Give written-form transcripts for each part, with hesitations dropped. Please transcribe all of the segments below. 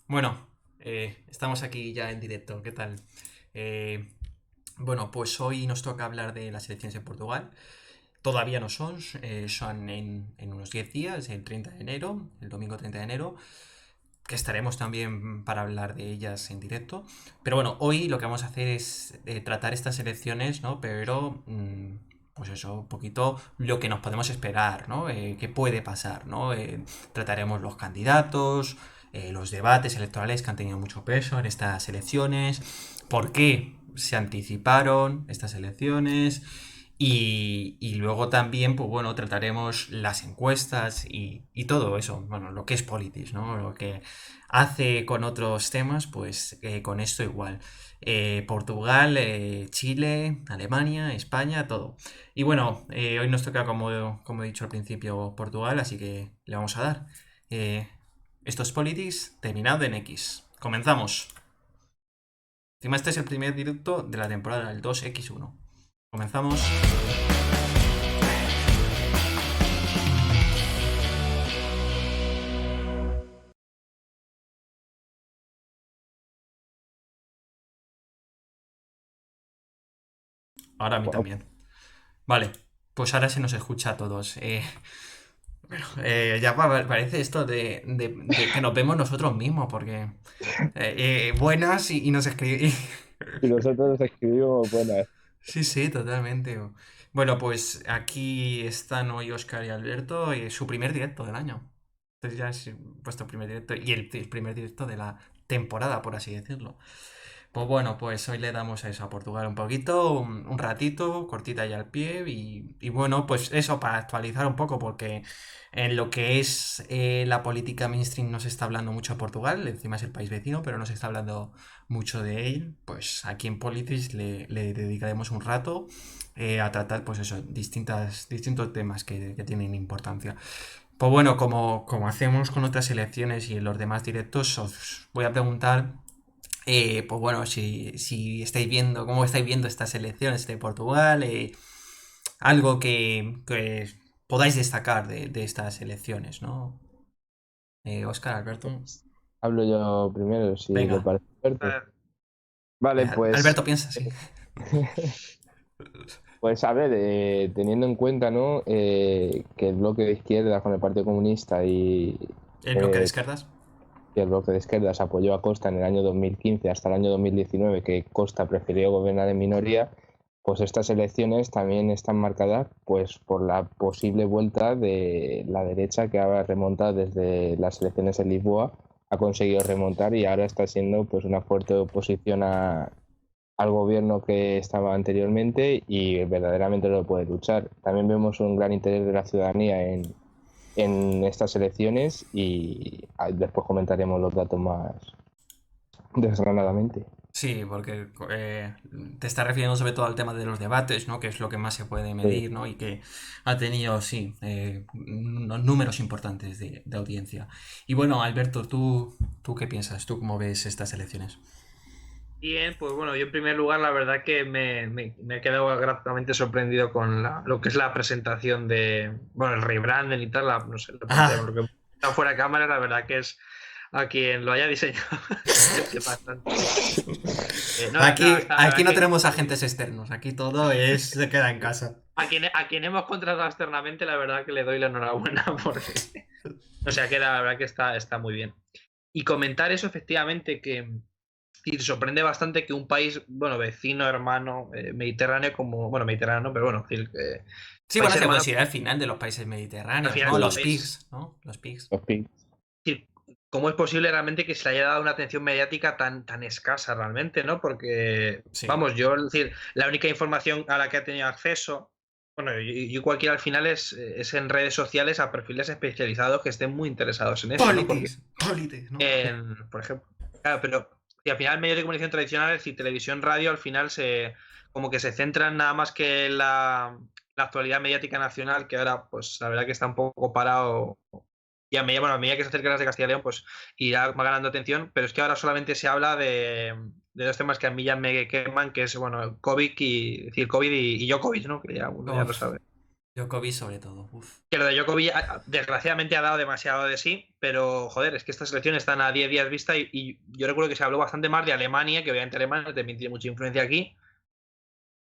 Bueno, estamos aquí ya en directo. ¿Qué tal? Eh, bueno, pues hoy nos toca hablar de las elecciones en Portugal. Todavía no son, son en unos 10 días, el 30 de enero, el domingo 30 de enero, que estaremos también para hablar de ellas en directo. Pero bueno, hoy lo que vamos a hacer es tratar estas elecciones, ¿no? Pero, pues eso, un poquito lo que nos podemos esperar, ¿no? ¿Qué puede pasar, ¿no? Trataremos los candidatos, los debates electorales que han tenido mucho peso en estas elecciones, por qué se anticiparon estas elecciones y luego también, pues bueno, trataremos las encuestas y todo eso, bueno, lo que es politics, ¿no? Lo que hace con otros temas, pues con esto igual. Portugal, Chile, Alemania, España, todo. Y bueno, hoy nos toca, como he dicho al principio, Portugal, así que le vamos a dar. Eh, Esto es Politics, terminado en X. Comenzamos. Encima este es el primer directo de la temporada, el 2X1. Comenzamos. Ahora a mí Bueno, también. Vale, pues ahora se nos escucha a todos. Ya parece esto de que nos vemos nosotros mismos, porque buenas y nos escribimos. y nosotros nos escribimos buenas. Sí, sí, totalmente. Bueno, pues aquí están hoy Oscar y Alberto, y su primer directo del año. Entonces ya es vuestro primer directo y el primer directo de la temporada, por así decirlo. Pues bueno, pues hoy le damos a eso, a Portugal un poquito, un ratito, cortita y al pie, y bueno, pues eso, para actualizar un poco, porque en lo que es la política mainstream no se está hablando mucho de Portugal, encima es el país vecino, pero no se está hablando mucho de él, pues aquí en Politics le dedicaremos un rato a tratar, pues eso, distintos temas que tienen importancia. Pues bueno, como hacemos con otras elecciones y en los demás directos, os voy a preguntar pues bueno, si estáis viendo, cómo estáis viendo estas elecciones de Portugal, algo que podáis destacar de estas elecciones, ¿no? Oscar, Alberto. Hablo yo primero, si le Venga, parece. Alberto. Vale, pues, Alberto piensa, sí. pues a ver, teniendo en cuenta, ¿no? Que el bloque de izquierda con el Partido Comunista El bloque de eh, izquierdas. y el bloque de izquierdas apoyó a Costa en el año 2015 hasta el año 2019, que Costa prefirió gobernar en minoría, pues estas elecciones también están marcadas pues por la posible vuelta de la derecha que ha remontado desde las elecciones en Lisboa, ha conseguido remontar y ahora está siendo pues una fuerte oposición al gobierno que estaba anteriormente y verdaderamente no lo puede luchar. También vemos un gran interés de la ciudadanía en estas elecciones y después comentaremos los datos más desgranadamente. Sí, porque te está refiriendo sobre todo al tema de los debates, ¿no? Que es lo que más se puede Sí. medir, ¿no? Y que ha tenido, sí, unos números importantes de audiencia. Y bueno, Alberto, ¿tú qué piensas? ¿Tú cómo ves estas elecciones? Bien, pues bueno, yo en primer lugar la verdad que me he quedado gratamente sorprendido con lo que es la presentación de, bueno, el rebranding y tal, no sé, lo planteamos, Ah, lo que está fuera de cámara, la verdad que es a quien lo haya diseñado, es bastante... no, aquí, la aquí verdad no que tenemos agentes externos, aquí todo se queda en casa. a quien hemos contratado externamente, la verdad que le doy la enhorabuena porque, o sea, que la verdad que está muy bien. Y comentar eso efectivamente que... Y sorprende bastante que un país, bueno, vecino, hermano, mediterráneo como, bueno, mediterráneo, no, pero bueno, es decir, Sí, país bueno, se hermano, considera el final de los países al mediterráneos, ¿no? final Los es, pigs, ¿no? Los pigs. Los PIB. decir, ¿cómo es posible realmente que se le haya dado una atención mediática tan escasa realmente, ¿no? Porque, Sí. vamos, yo, es decir, la única información a la que he tenido acceso, bueno, yo cualquiera al final es en redes sociales a perfiles especializados que estén muy interesados en eso, ¿no? Porque, Politics, ¿no? por ejemplo, claro, pero y al final medios de comunicación tradicionales y televisión, radio, al final como que se centran nada más que en la actualidad mediática nacional, que ahora, pues, la verdad que está un poco parado. Y bueno, a medida que se acercan las de Castilla y León, pues irá va ganando atención, pero es que ahora solamente se habla de dos temas que a mí ya me queman, que es, bueno, el COVID y, es decir, COVID y Djokovic, ¿no? Que ya uno ya Oh, lo sabe. Djokovic sobre todo. Uf. Que lo de Djokovic, desgraciadamente, ha dado demasiado de sí, pero joder, es que estas elecciones están a 10 días vista y yo recuerdo que se habló bastante más de Alemania, que obviamente Alemania también tiene mucha influencia aquí,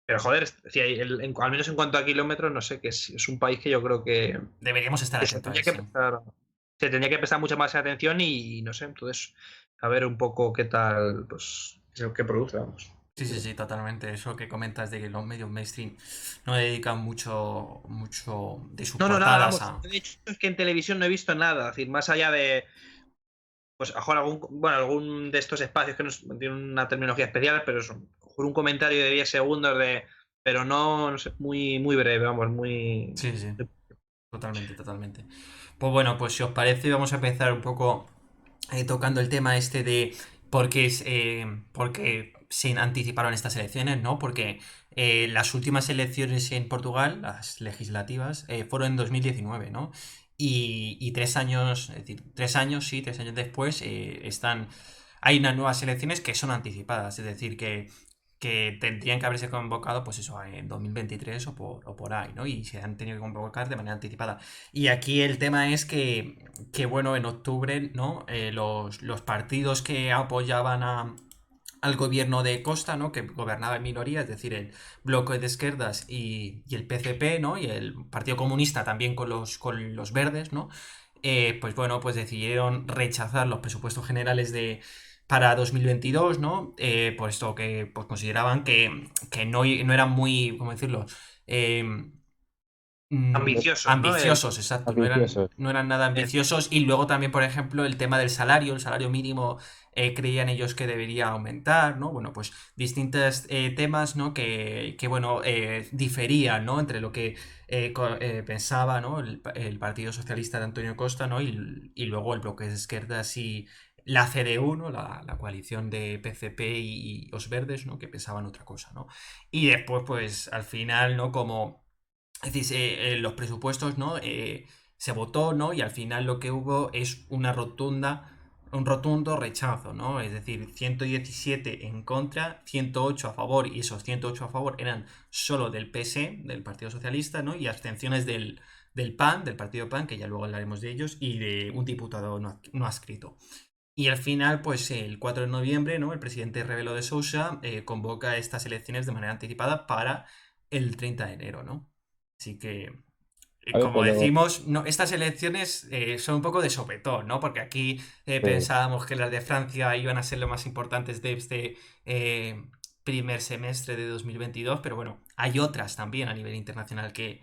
pero joder, al menos en cuanto a kilómetros, no sé, que es un país que yo creo Deberíamos estar que se atentos a tendría él, que sí. prestar, se tendría que prestar mucha más atención y no sé, entonces, a ver un poco qué tal, pues, qué produce, vamos. Sí, sí, sí, totalmente. Eso que comentas de que los medios mainstream no dedican mucho de sus No, no, nada, portadas vamos. a... De hecho, es que en televisión no he visto nada. Es decir, más allá de, pues, a lo mejor algún de estos espacios que no tienen una terminología especial, pero es un comentario de 10 segundos pero no sé, muy, muy breve, vamos, muy. Sí, sí, totalmente, totalmente. Pues bueno, pues si os parece, vamos a empezar un poco tocando el tema este de por qué se anticiparon estas elecciones, ¿no? Porque las últimas elecciones en Portugal, las legislativas, fueron en 2019, ¿no? Y 3 años, es decir, 3 años, sí, 3 años después, hay unas nuevas elecciones que son anticipadas, es decir, que tendrían que haberse convocado, pues eso, en 2023 o por ahí, ¿no? Y se han tenido que convocar de manera anticipada. Y aquí el tema es que bueno, en octubre, ¿no? Los partidos que apoyaban al gobierno de Costa, ¿no? Que gobernaba en minoría, es decir, el Bloque de Izquierdas y el PCP, ¿no? Y el Partido Comunista también con los verdes, ¿no? Pues bueno, pues decidieron rechazar los presupuestos generales para 2022, ¿no? Por esto que pues, consideraban que no eran muy, ¿cómo decirlo? Eh, Ambiciosos, ¿no? Ambiciosos, exacto, no eran, Ambiciosos. no eran nada El- ambiciosos. Y luego también, por ejemplo, el tema del salario, el salario mínimo, creían ellos que debería aumentar, ¿no? Bueno, pues distintos temas, ¿no? Bueno, diferían, ¿no? Entre lo que pensaba, ¿no? El Partido Socialista de Antonio Costa, ¿no? Y luego el Bloque de Izquierdas y la CDU, ¿no? La coalición de PCP y los verdes, ¿no? Que pensaban otra cosa, ¿no? Y después, pues, al final, ¿no? Es decir, los presupuestos, ¿no? Se votó, ¿no? Y al final lo que hubo es un rotundo rechazo, ¿no? Es decir, 117 en contra, 108 a favor, y esos 108 a favor eran solo del PS, del Partido Socialista, ¿no? Y abstenciones del PAN, del Partido PAN, que ya luego hablaremos de ellos, y de un diputado no adscrito. Y al final, pues el 4 de noviembre, ¿no? El presidente Rebelo de Sousa convoca estas elecciones de manera anticipada para el 30 de enero, ¿no? Así que, A ver, como pero decimos, no, estas elecciones son un poco de sopetón, ¿no? Porque aquí pensábamos que las de Francia iban a ser lo más importantes de este eh, primer semestre de 2022, pero bueno, hay otras también a nivel internacional que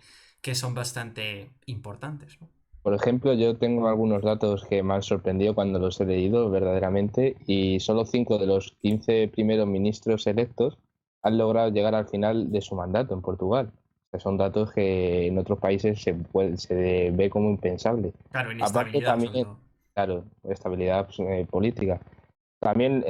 son bastante importantes, ¿no? por ejemplo, yo tengo algunos datos que me han sorprendido cuando los he leído verdaderamente y solo 5 de los 15 primeros ministros electos han logrado llegar al final de su mandato en Portugal. Que son datos que en otros países se ve como impensable. Claro, Aparte inestabilidad sobre también, todo. claro, estabilidad pues, política. También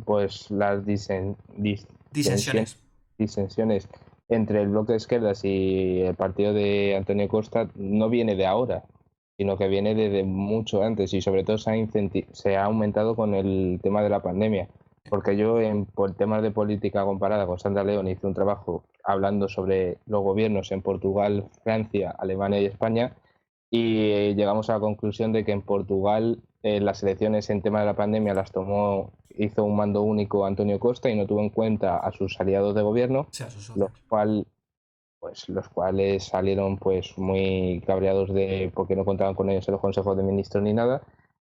pues las Disensiones. disensiones entre el bloque de izquierdas y el partido de Antonio Costa no viene de ahora, sino que viene desde mucho antes y sobre todo se ha aumentado con el tema de la pandemia. Porque yo por temas de política comparada con Sandra León hice un trabajo hablando sobre los gobiernos en Portugal, Francia, Alemania y España y llegamos a la conclusión de que en Portugal las elecciones en tema de la pandemia hizo un mando único Antonio Costa y no tuvo en cuenta a sus aliados de gobierno, Sí, a sus los socios. los cuales salieron pues muy cabreados porque no contaban con ellos en los consejos de ministros ni nada.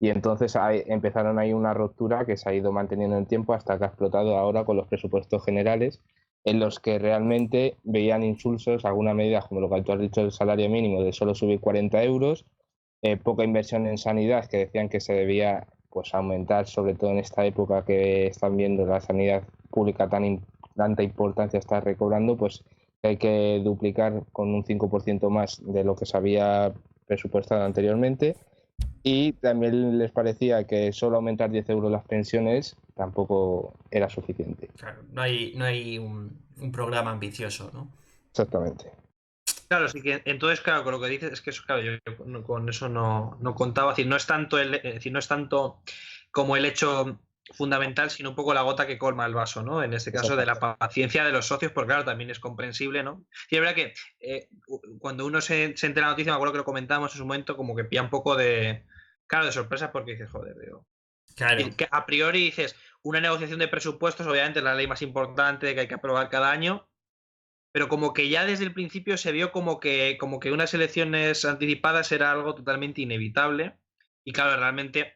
Y entonces empezaron ahí una ruptura que se ha ido manteniendo en el tiempo hasta que ha explotado ahora con los presupuestos generales, en los que realmente veían insulsos alguna medida, como lo que tú has dicho, el salario mínimo de solo subir 40 euros, poca inversión en sanidad, que decían que se debía pues aumentar, sobre todo en esta época que están viendo la sanidad pública tanta importancia está recobrando, pues hay que duplicar con un 5% más de lo que se había presupuestado anteriormente. Y también les parecía que solo aumentar 10 euros las pensiones tampoco era suficiente. Claro, no hay un programa ambicioso, ¿no? Exactamente. Claro, sí que entonces, claro, con lo que dices es que eso, claro, yo con eso no contaba. Es decir, no es tanto no es tanto como el hecho fundamental, sino un poco la gota que colma el vaso, ¿no? En este caso de la paciencia de los socios, porque claro, también es comprensible, ¿no? Y es verdad que cuando uno se entera de la noticia, me acuerdo que lo comentábamos en su momento, como que pilla un poco de, claro, de sorpresa porque dices, joder, digo. Claro. Y que a priori dices, una negociación de presupuestos, obviamente es la ley más importante que hay que aprobar cada año, pero como que ya desde el principio se vio como que unas elecciones anticipadas era algo totalmente inevitable. Y claro, realmente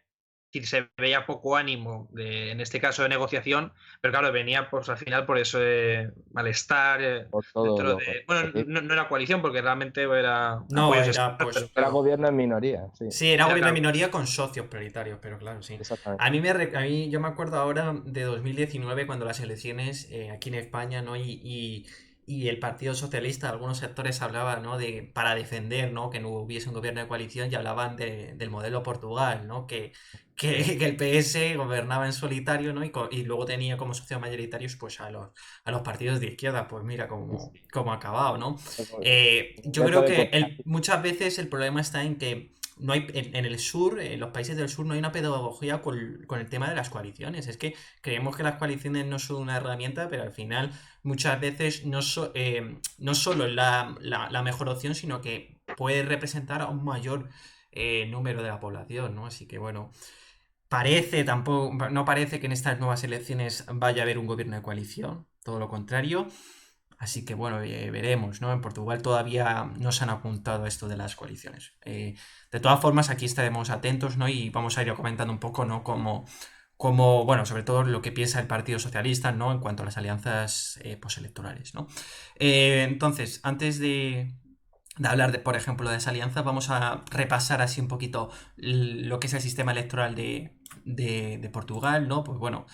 se veía poco ánimo, en este caso de negociación, pero claro, venía pues al final por ese malestar Por todo dentro lo de... Bueno, no era coalición porque realmente era No, apoyos era externos, pero pues. Era claro, gobierno en minoría, sí, Sí, era era gobierno de claro. minoría con socios prioritarios, pero claro, sí. exactamente. A mí yo me acuerdo ahora de 2019 cuando las elecciones aquí en España, ¿no? Y el Partido Socialista, algunos sectores hablaban, ¿no? De para defender, ¿no? Que no hubiese un gobierno de coalición y hablaban del modelo Portugal, ¿no? Que el PS gobernaba en solitario, ¿no? Y luego tenía como socios mayoritarios, pues a los partidos de izquierda, pues mira cómo ha acabado, ¿no? Yo creo que muchas veces el problema está en que no hay, en el sur, en los países del sur, no hay una pedagogía con el tema de las coaliciones. Es que creemos que las coaliciones no son una herramienta, pero al final muchas veces no solo es la mejor opción, sino que puede representar a un mayor número de la población, ¿no? Así que bueno, no parece que en estas nuevas elecciones vaya a haber un gobierno de coalición, todo lo contrario. Así que bueno, veremos, ¿no? En Portugal todavía no se han apuntado a esto de las coaliciones. De todas formas, aquí estaremos atentos, ¿no? Y vamos a ir comentando un poco, ¿no? Bueno, sobre todo lo que piensa el Partido Socialista, ¿no? En cuanto a las alianzas postelectorales, ¿no? Entonces, antes de hablar, por ejemplo, de esa alianza, vamos a repasar así un poquito lo que es el sistema electoral de Portugal, ¿no? Pues bueno,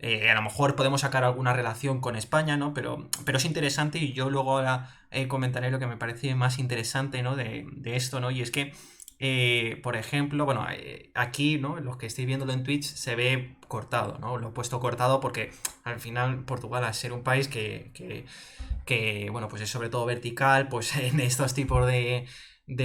a lo mejor podemos sacar alguna relación con España, ¿no? Pero es interesante y yo luego ahora comentaré lo que me parece más interesante, ¿no? De esto, ¿no? Y es que, por ejemplo, bueno, aquí, ¿no? Los que estéis viéndolo en Twitch se ve cortado, ¿no? Lo he puesto cortado porque al final Portugal, al ser un país que bueno, pues es sobre todo vertical, pues en estos tipos de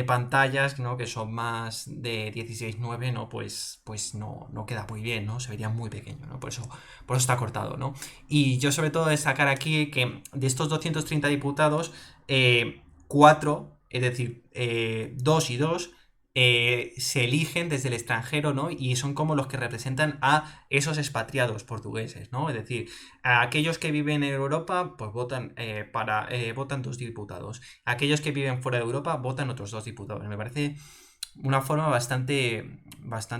pantallas, ¿no? Que son más de 16:9, ¿no? Pues no queda muy bien, ¿no? Se vería muy pequeño, ¿no? Por eso está cortado, ¿no? Y yo sobre todo destacar aquí que de estos 230 diputados, 4, es decir, 2 y 2, se eligen desde el extranjero, ¿no? Y son como los que representan a esos expatriados portugueses, ¿no? Es decir, a aquellos que viven en Europa, pues votan 2 diputados. Aquellos que viven fuera de Europa votan otros 2 diputados. Me parece una forma bastante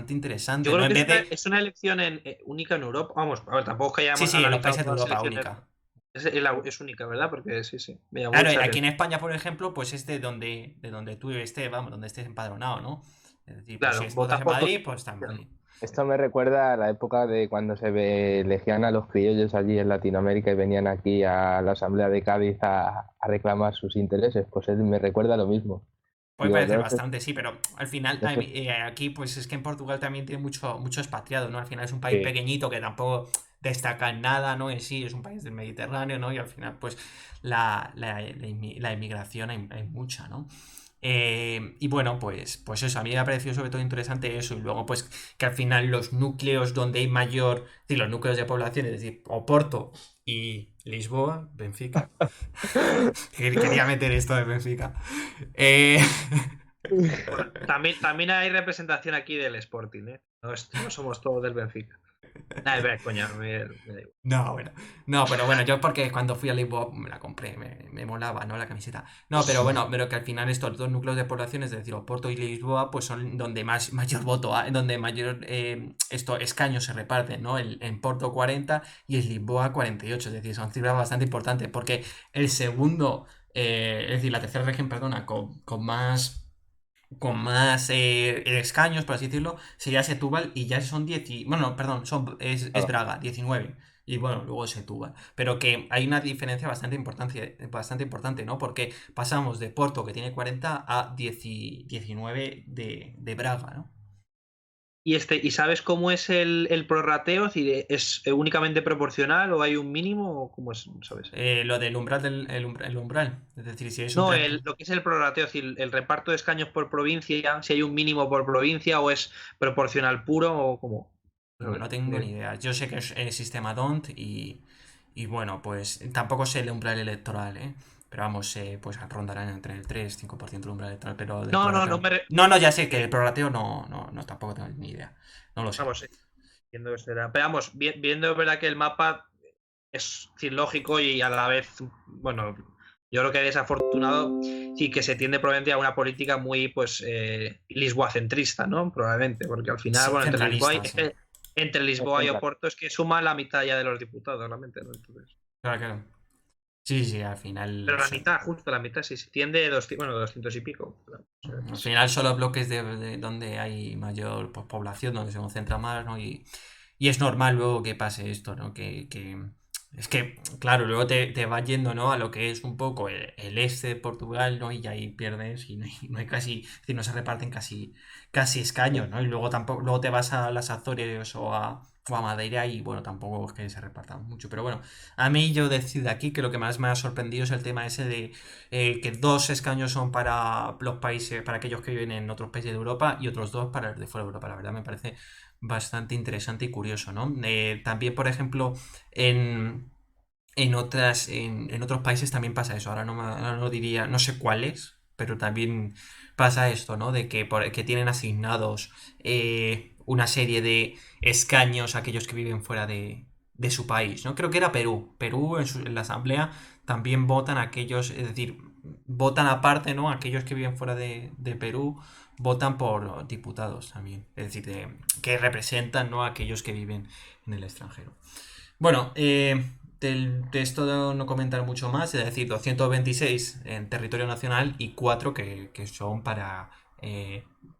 interesante, Yo ¿no? creo En que vez de. es una elección única en Europa. Vamos, a ver, tampoco que Sí, hayamos sí, en los analizado países de todas las Europa, elecciones. única. Es única, ¿verdad? Porque sí, me llamó Claro, mucha aquí en atención. España, por ejemplo, pues es de donde tú estés, vamos, donde estés empadronado, ¿no? Es decir, pues si Claro, votas votas en por tu... Madrid, pues está en Madrid. Esto me recuerda a la época de cuando elegían a los criollos allí en Latinoamérica y venían aquí a la Asamblea de Cádiz a reclamar sus intereses. Pues él me recuerda lo mismo. Puede Digo, parecer no sé, bastante, sí, pero al final no sé, aquí pues es que en Portugal también tiene mucho expatriado, ¿no? Al final es un país sí. pequeñito que tampoco destaca en nada, ¿no? En sí, es un país del Mediterráneo, ¿no? Y al final pues la inmigración hay mucha, ¿no? Y bueno, pues eso, a mí me ha parecido sobre todo interesante eso. Y luego, pues, que al final los núcleos donde hay mayor, es decir, los núcleos de población, es decir, Oporto y Lisboa, Benfica. Quería meter esto de Benfica. Eh, Bueno, también hay representación aquí del Sporting, ¿eh? No somos todos del Benfica. Nada, es verdad, coña, me da igual. No, bueno. No, pero bueno, yo porque cuando fui a Lisboa me la compré, me molaba, ¿no? La camiseta. No, pero bueno, pero que al final estos 2 núcleos de población, es decir, Oporto y Lisboa, pues son donde mayor voto hay, donde mayor estos escaños se reparten, ¿no? En Porto 40 y en Lisboa 48, es decir, son cifras bastante importantes, porque el segundo, es decir, la tercera región, perdona, con más escaños, por así decirlo, sería Setúbal y ya son 10 bueno, perdón, es Claro. Braga, 19. Y bueno, luego Setúbal. Pero que hay una diferencia bastante importante, ¿no? Porque pasamos de Porto, que tiene 40, a 19 de Braga, ¿no? ¿Y sabes cómo es el prorrateo? Es decir, ¿es únicamente proporcional o hay un mínimo o cómo es? ¿Sabes? Lo del umbral el umbral. Es decir, si es un No, 30. lo que es el prorrateo, es decir, el reparto de escaños por provincia, si hay un mínimo por provincia o es proporcional puro o cómo. no tengo ni idea. Yo sé que es el sistema DONT y bueno, pues tampoco sé el umbral electoral, ¿eh? Pero vamos, pues rondarán entre el 3-5% del umbral electoral, pero del No, prorrateo. No, ya sé que el prorrateo no, tampoco tengo ni idea. No lo sé. Vamos, viendo que será. Pero vamos, viendo verdad que el mapa es lógico y a la vez, bueno, yo creo que desafortunado y que se tiende probablemente a una política muy, pues, lisboacentrista, ¿no? Probablemente, porque al final, Sí, bueno, centralista, sí. Entre Lisboa y Oporto es que suman la mitad ya de los diputados, realmente, ¿no? Entonces, Claro. Sí, al final. pero la mitad, justo la mitad, sí, se tiende 200 y pico. Al final son los bloques de donde hay mayor población, donde se concentra más, ¿no? Y es normal luego que pase esto, ¿no? Es que, claro, luego te vas yendo, ¿no? A lo que es un poco el este de Portugal, ¿no? Y ahí pierdes y no hay casi, es decir, no se reparten casi escaños, ¿no? Y luego te vas a las Azores o a Madeira y, bueno, tampoco es que se repartan mucho. Pero bueno, a mí yo decido aquí que lo que más me ha sorprendido es el tema ese de que 2 escaños son para los países, para aquellos que viven en otros países de Europa y otros 2 para los de fuera de Europa. La verdad me parece bastante interesante y curioso, ¿no? También, por ejemplo, en otros países también pasa eso. Ahora no diría, no sé cuáles, pero también pasa esto, ¿no? De que tienen asignados una serie de escaños a aquellos que viven fuera de su país, ¿no? Creo que era Perú. Perú en la asamblea también votan aquellos, es decir, votan aparte, ¿no? Aquellos que viven fuera de Perú votan por diputados también. Es decir, que representan, ¿no? A aquellos que viven en el extranjero. Bueno, de esto no comentar mucho más, es decir, 226 en territorio nacional y 4 que son para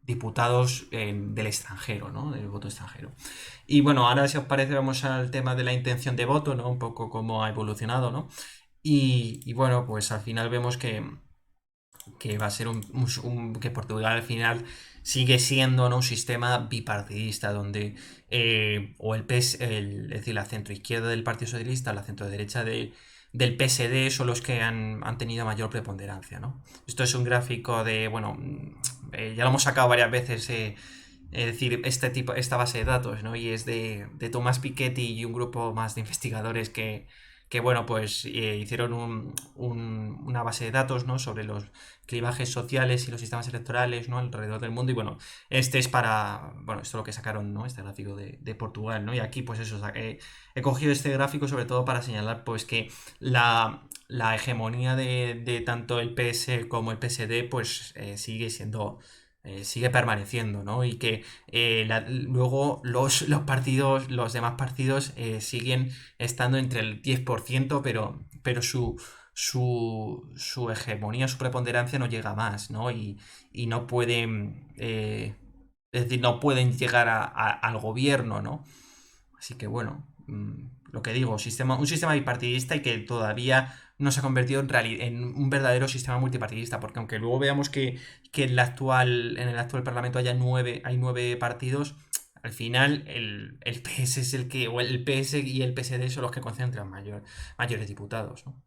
diputados del extranjero, ¿no? Del voto extranjero. Y bueno, ahora si os parece vamos al tema de la intención de voto, ¿no? Un poco cómo ha evolucionado, ¿no? Y bueno, pues al final vemos que va a ser que Portugal al final sigue siendo, ¿no? Un sistema bipartidista donde o el PS, es decir, la centroizquierda del Partido Socialista, la centroderecha del PSD son los que han tenido mayor preponderancia, ¿no? Esto es un gráfico de, bueno, ya lo hemos sacado varias veces, es decir, esta base de datos, ¿no? Y es de Tomás Piketty y un grupo más de investigadores que bueno, pues hicieron una base de datos, ¿no? Sobre los clivajes sociales y los sistemas electorales, ¿no? Alrededor del mundo. Y bueno, este es bueno, esto es lo que sacaron, ¿no? Este gráfico de Portugal, ¿no? Y aquí, pues eso, he cogido este gráfico sobre todo para señalar, pues que la hegemonía de tanto el PS como el PSD, pues sigue permaneciendo, ¿no? Y que luego los demás partidos siguen estando entre el 10%, pero su hegemonía, su preponderancia no llega más, ¿no? Y no pueden, es decir, no pueden llegar al gobierno, ¿no? Así que bueno, lo que digo, un sistema bipartidista y que todavía no se ha convertido en un verdadero sistema multipartidista, porque aunque luego veamos que en el actual Parlamento hay 9 partidos, al final el PS es o el PS y el PSD son los que concentran mayores diputados, ¿no?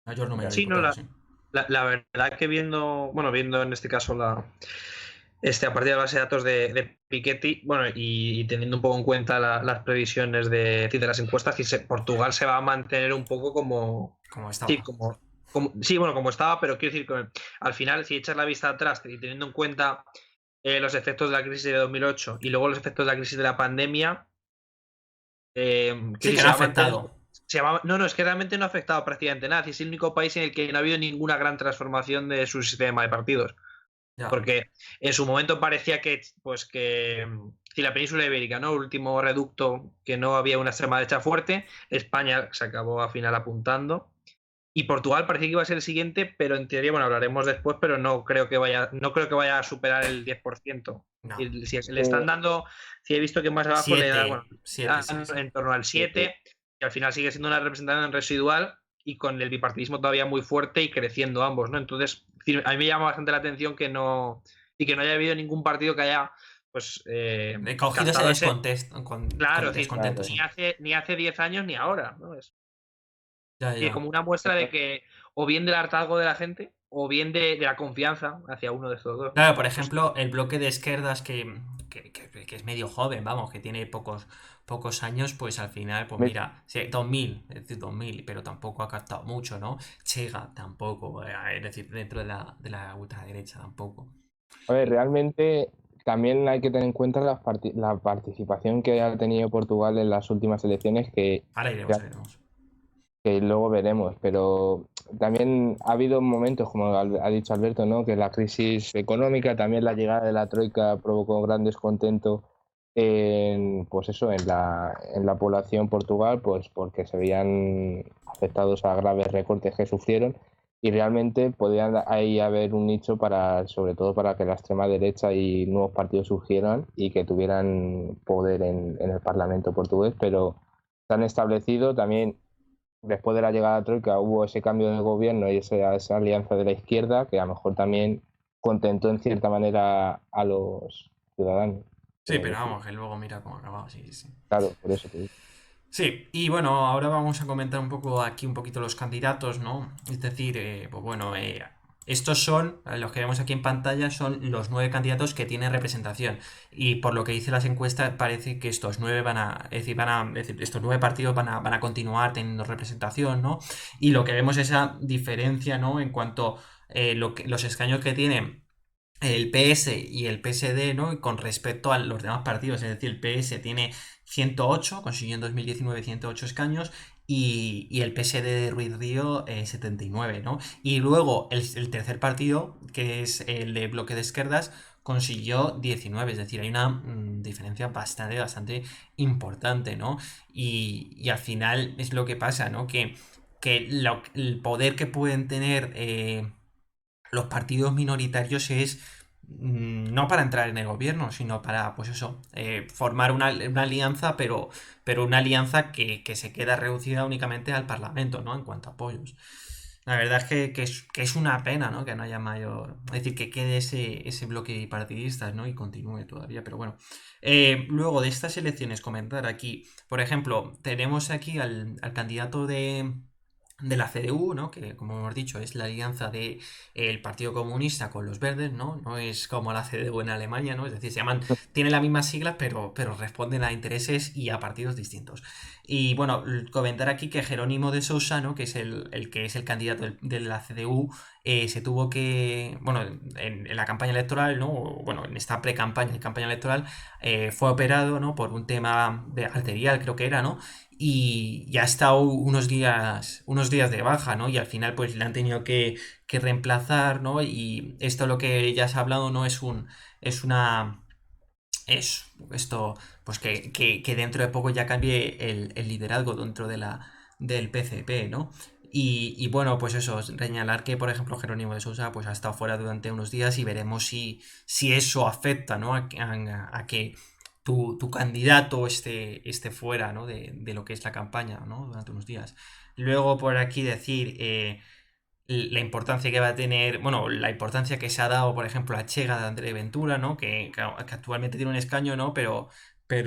Mayor número de sí, no, diputados, sí. la verdad que viendo en este caso a partir de la base de datos de Piketty, bueno, y teniendo un poco en cuenta las previsiones de las encuestas, Portugal se va a mantener un poco como estaba. Sí, como estaba, pero quiero decir que al final, si echas la vista atrás y teniendo en cuenta los efectos de la crisis de 2008 y luego los efectos de la crisis de la pandemia, Sí, que se no ha va a mantener. afectado. No, es que realmente no ha afectado prácticamente nada. Es el único país en el que no ha habido ninguna gran transformación de su sistema de partidos. Ya. Porque en su momento parecía que si la península ibérica, ¿no? El último reducto, que no había una extrema derecha fuerte, España se acabó al final apuntando. Y Portugal parecía que iba a ser el siguiente, pero en teoría, bueno, hablaremos después, pero no creo que vaya a superar el 10%. No. Si le están dando, si he visto que más abajo le da, Siete. en torno al 7, que al final sigue siendo una representación residual y con el bipartidismo todavía muy fuerte y creciendo ambos, ¿no? Entonces, a mí me llama bastante la atención que no haya habido ningún partido que haya cogido ese descontexto. Claro, descontento, ni hace 10 años ni ahora, ¿no? Ya. Como una muestra de que o bien del hartazgo de la gente o bien de la confianza hacia uno de estos dos. Claro, por ejemplo, el bloque de izquierdas que que es medio joven, vamos, que tiene pocos años, pues al final, pues Me- mira, sí, 2000, es decir, 2000, pero tampoco ha captado mucho, ¿no? Chega tampoco, es decir, dentro de la ultraderecha tampoco. A ver, realmente también hay que tener en cuenta la participación que ha tenido Portugal en las últimas elecciones, Ahora iremos, veremos. que luego veremos, pero también ha habido momentos, como ha dicho Alberto, ¿no? Que la crisis económica, también la llegada de la troika provocó gran descontento pues eso, en la población Portugal, pues porque se veían afectados a graves recortes que sufrieron y realmente podían ahí haber un nicho sobre todo para que la extrema derecha y nuevos partidos surgieran y que tuvieran poder en el Parlamento portugués, pero se han establecido también. Después de la llegada de la Troika hubo ese cambio de gobierno y esa alianza de la izquierda que a lo mejor también contentó en cierta manera a los ciudadanos. Sí, Quiero pero decir. vamos, que luego mira cómo ha acabado, sí, sí. Claro, por eso te digo. Sí, y bueno, ahora vamos a comentar un poco aquí un poquito los candidatos, ¿no? Es decir, pues bueno, estos son, los que vemos aquí en pantalla, son los 9 candidatos que tienen representación. Y por lo que dice las encuestas, parece que estos 9 estos 9 partidos van a continuar teniendo representación, ¿no? Y lo que vemos es esa diferencia, ¿no? En cuanto los escaños que tienen el PS y el PSD, ¿no? Y con respecto a los demás partidos, es decir, el PS tiene 108, consiguió en 2019 108 escaños, y el PSD de Ruiz Río 79, ¿no? Y luego el tercer partido, que es el de Bloque de Izquierdas, consiguió 19, es decir, hay una diferencia bastante importante, ¿no? Y al final es lo que pasa, ¿no? Que el poder que pueden tener los partidos minoritarios es no para entrar en el gobierno, sino para, pues eso, formar una alianza, pero una alianza que se queda reducida únicamente al Parlamento, ¿no? En cuanto a apoyos. La verdad es que es una pena, ¿no? Que no haya mayor. Es decir, que quede ese bloque partidista, ¿no? Y continúe todavía. Pero bueno. Luego de estas elecciones, comentar aquí. Por ejemplo, tenemos aquí al candidato de la CDU, ¿no? Que como hemos dicho es la alianza de el Partido Comunista con los verdes, ¿no? No es como la CDU en Alemania, ¿no? Es decir, tienen las mismas siglas, pero responden a intereses y a partidos distintos. Y bueno, comentar aquí que Jerónimo de Sousa, ¿no? Que es el que es el candidato de la CDU, se tuvo que, bueno, en la campaña electoral, ¿no? Bueno, en esta pre-campaña y campaña electoral, fue operado, ¿no? Por un tema de arterial, creo que era, ¿no? Y ha estado unos días de baja, ¿no? Y al final pues le han tenido que reemplazar, ¿no? Y esto lo que ya se ha hablado no es una, es esto, pues que dentro de poco ya cambie el liderazgo dentro del PCP, ¿no? Y bueno, pues eso, señalar que, por ejemplo, Jerónimo de Sousa pues ha estado fuera durante unos días y veremos si eso afecta, ¿no? A que tu candidato esté fuera, ¿no? De lo que es la campaña, ¿no? Durante unos días. Luego, por aquí decir la importancia que va a tener, bueno, la importancia que se ha dado, por ejemplo, a Chega de André Ventura, ¿no? Que actualmente tiene un escaño, ¿no? Pero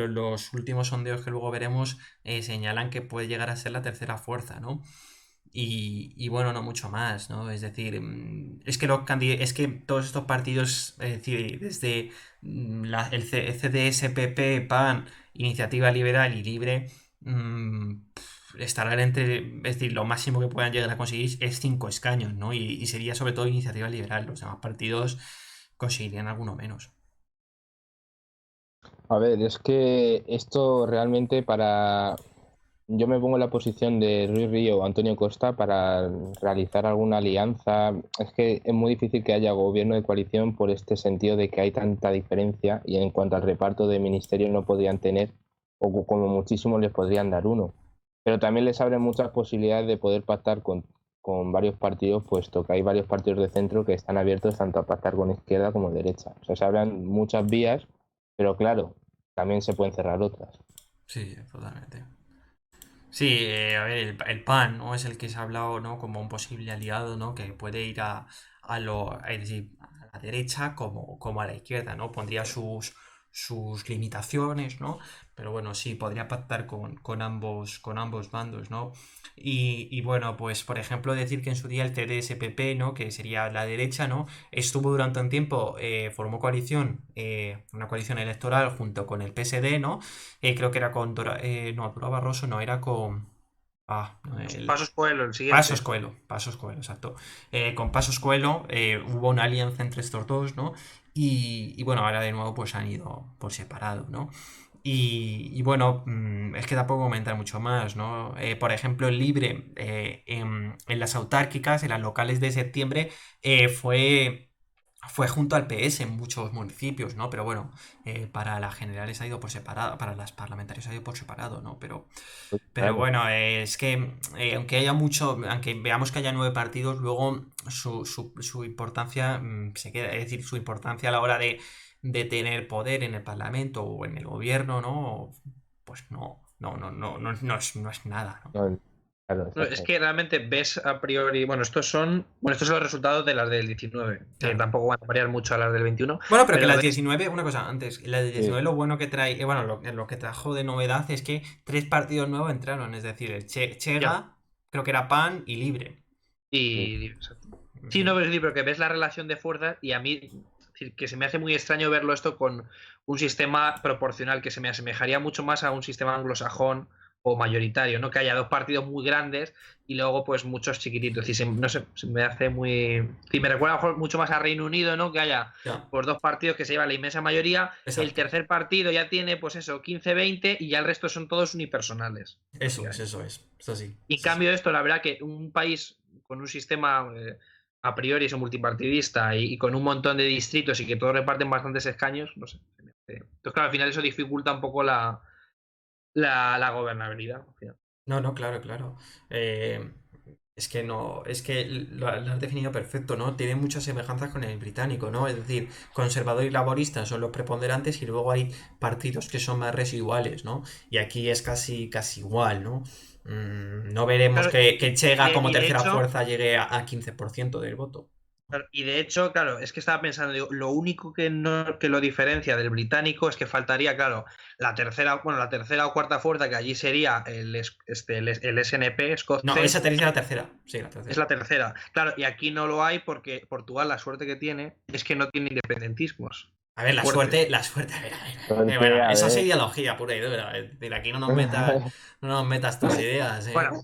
los últimos sondeos que luego veremos señalan que puede llegar a ser la tercera fuerza, ¿no? Y bueno, no mucho más, ¿no? Es decir, es que todos estos partidos, es decir, desde el CDS, PP, PAN, Iniciativa Liberal y Libre, estarán entre, es decir, lo máximo que puedan llegar a conseguir es 5 escaños, ¿no? Y sería sobre todo Iniciativa Liberal, los demás partidos conseguirían alguno menos. A ver, es que esto realmente yo me pongo en la posición de Ruiz Río o Antonio Costa para realizar alguna alianza. Es que es muy difícil que haya gobierno de coalición por este sentido de que hay tanta diferencia y en cuanto al reparto de ministerios no podrían tener, o como muchísimo les podrían dar uno. Pero también les abre muchas posibilidades de poder pactar con varios partidos, puesto que hay varios partidos de centro que están abiertos tanto a pactar con izquierda como derecha. O sea, se abren muchas vías, pero claro, también se pueden cerrar otras. Sí, totalmente. Sí, a ver, el PAN, ¿no? Es el que se ha hablado, ¿no? Como un posible aliado, ¿no? Que puede ir es decir, a la derecha como a la izquierda, ¿no? Pondría sus limitaciones, ¿no? Pero bueno, sí, podría pactar con ambos bandos, ¿no? Y bueno, pues por ejemplo decir que en su día el CDS-PP, ¿no? Que sería la derecha, ¿no? Estuvo durante un tiempo, formó coalición, una coalición electoral junto con el PSD, ¿no? Creo que era con no, Dora Barroso, no, era con... Ah, no, Pasos Coelho, el Pasos siguiente. Coelho, Pasos Coelho, exacto. Con Pasos Coelho hubo una alianza entre estos dos, ¿no? Y bueno, ahora de nuevo pues han ido por separado, ¿no? Y bueno, es que tampoco comentar mucho más, ¿no? Por ejemplo, el Libre en las autárquicas, en las locales de septiembre, fue junto al PS en muchos municipios, ¿no? Pero bueno, para las generales ha ido por separado, para las parlamentarias ha ido por separado, ¿no? Pero Claro. bueno, es que aunque haya mucho, aunque veamos que haya 9 partidos, luego su importancia se queda, es decir, su importancia a la hora de tener poder en el Parlamento o en el gobierno, ¿no? Pues no es nada, ¿no? No, claro, No, es exacto. que realmente ves a priori, bueno, estos son los resultados de las del 19, que Claro. tampoco van a variar mucho a las del 21, Bueno, pero que pero las ves, 19, una cosa antes, las de Sí, 19 lo bueno que trae, bueno, lo que trajo de novedad es que 3 partidos nuevos entraron, es decir, el ya, Chega, creo que era PAN y Libre. sí. y En sí, no, fin. pero sí, pero que ves la relación de fuerzas y a mí, es decir, que se me hace muy extraño verlo esto con un sistema proporcional que se me asemejaría mucho más a un sistema anglosajón o mayoritario, ¿no? Que haya dos partidos muy grandes y luego pues muchos chiquititos. Y no sé, se me hace muy... Sí, me recuerda a lo mejor mucho más a Reino Unido, ¿no? Que haya Ya, pues dos partidos que se llevan la inmensa mayoría, el exacto. tercer partido ya tiene pues eso, 15-20 y ya el resto son todos unipersonales, Eso es, básicamente. eso es. Eso sí. Y en Sí, sí. cambio esto, la verdad que un país con un sistema a priori eso multipartidista y con un montón de distritos y que todos reparten bastantes escaños, no sé. Entonces, claro, al final eso dificulta un poco la gobernabilidad. Al final. No, no, claro, claro. Eh, es que no, es que lo has definido perfecto, ¿no? Tiene muchas semejanzas con el británico, ¿no? Es decir, conservador y laborista son los preponderantes y luego hay partidos que son más residuales, ¿no? Y aquí es casi igual, ¿no? No veremos Claro, que Chega como y de tercera hecho, fuerza llegue a 15% del voto. claro, y de hecho, claro, es que estaba pensando, digo, lo único que no que lo diferencia del británico es que faltaría, claro, la tercera o cuarta fuerza, que allí sería el SNP, No, esa escocés, sería la tercera. Sí, la es tercera. la tercera. Claro, y aquí no lo hay porque Portugal la suerte que tiene es que no tiene independentismos A ver, fuertes. a ver, a ver. Bueno, Suerte, a eso es ver. ideología pura y dura. De aquí no nos metas tus ideas, ¿eh? Bueno,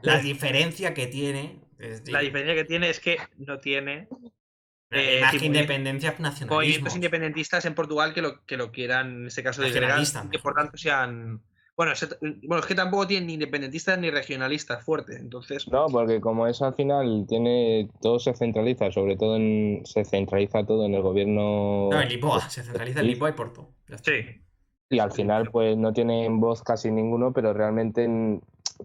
La diferencia que tiene, es la decir, diferencia que tiene es que no tiene es más decir, que independencia, movimientos nacionalismos. independentistas en Portugal que lo quieran, en este caso, disgregar Nacionalistas, y que por mejor tanto dicho. sean. Bueno, es que tampoco tienen ni independentistas ni regionalistas fuertes. Entonces, No, porque como eso al final tiene, todo se centraliza, sobre todo se centraliza todo en el No, en gobierno Lisboa, se del centraliza en país Lisboa y Porto. Ya está. sí. y al final pues no tienen voz casi ninguno, pero realmente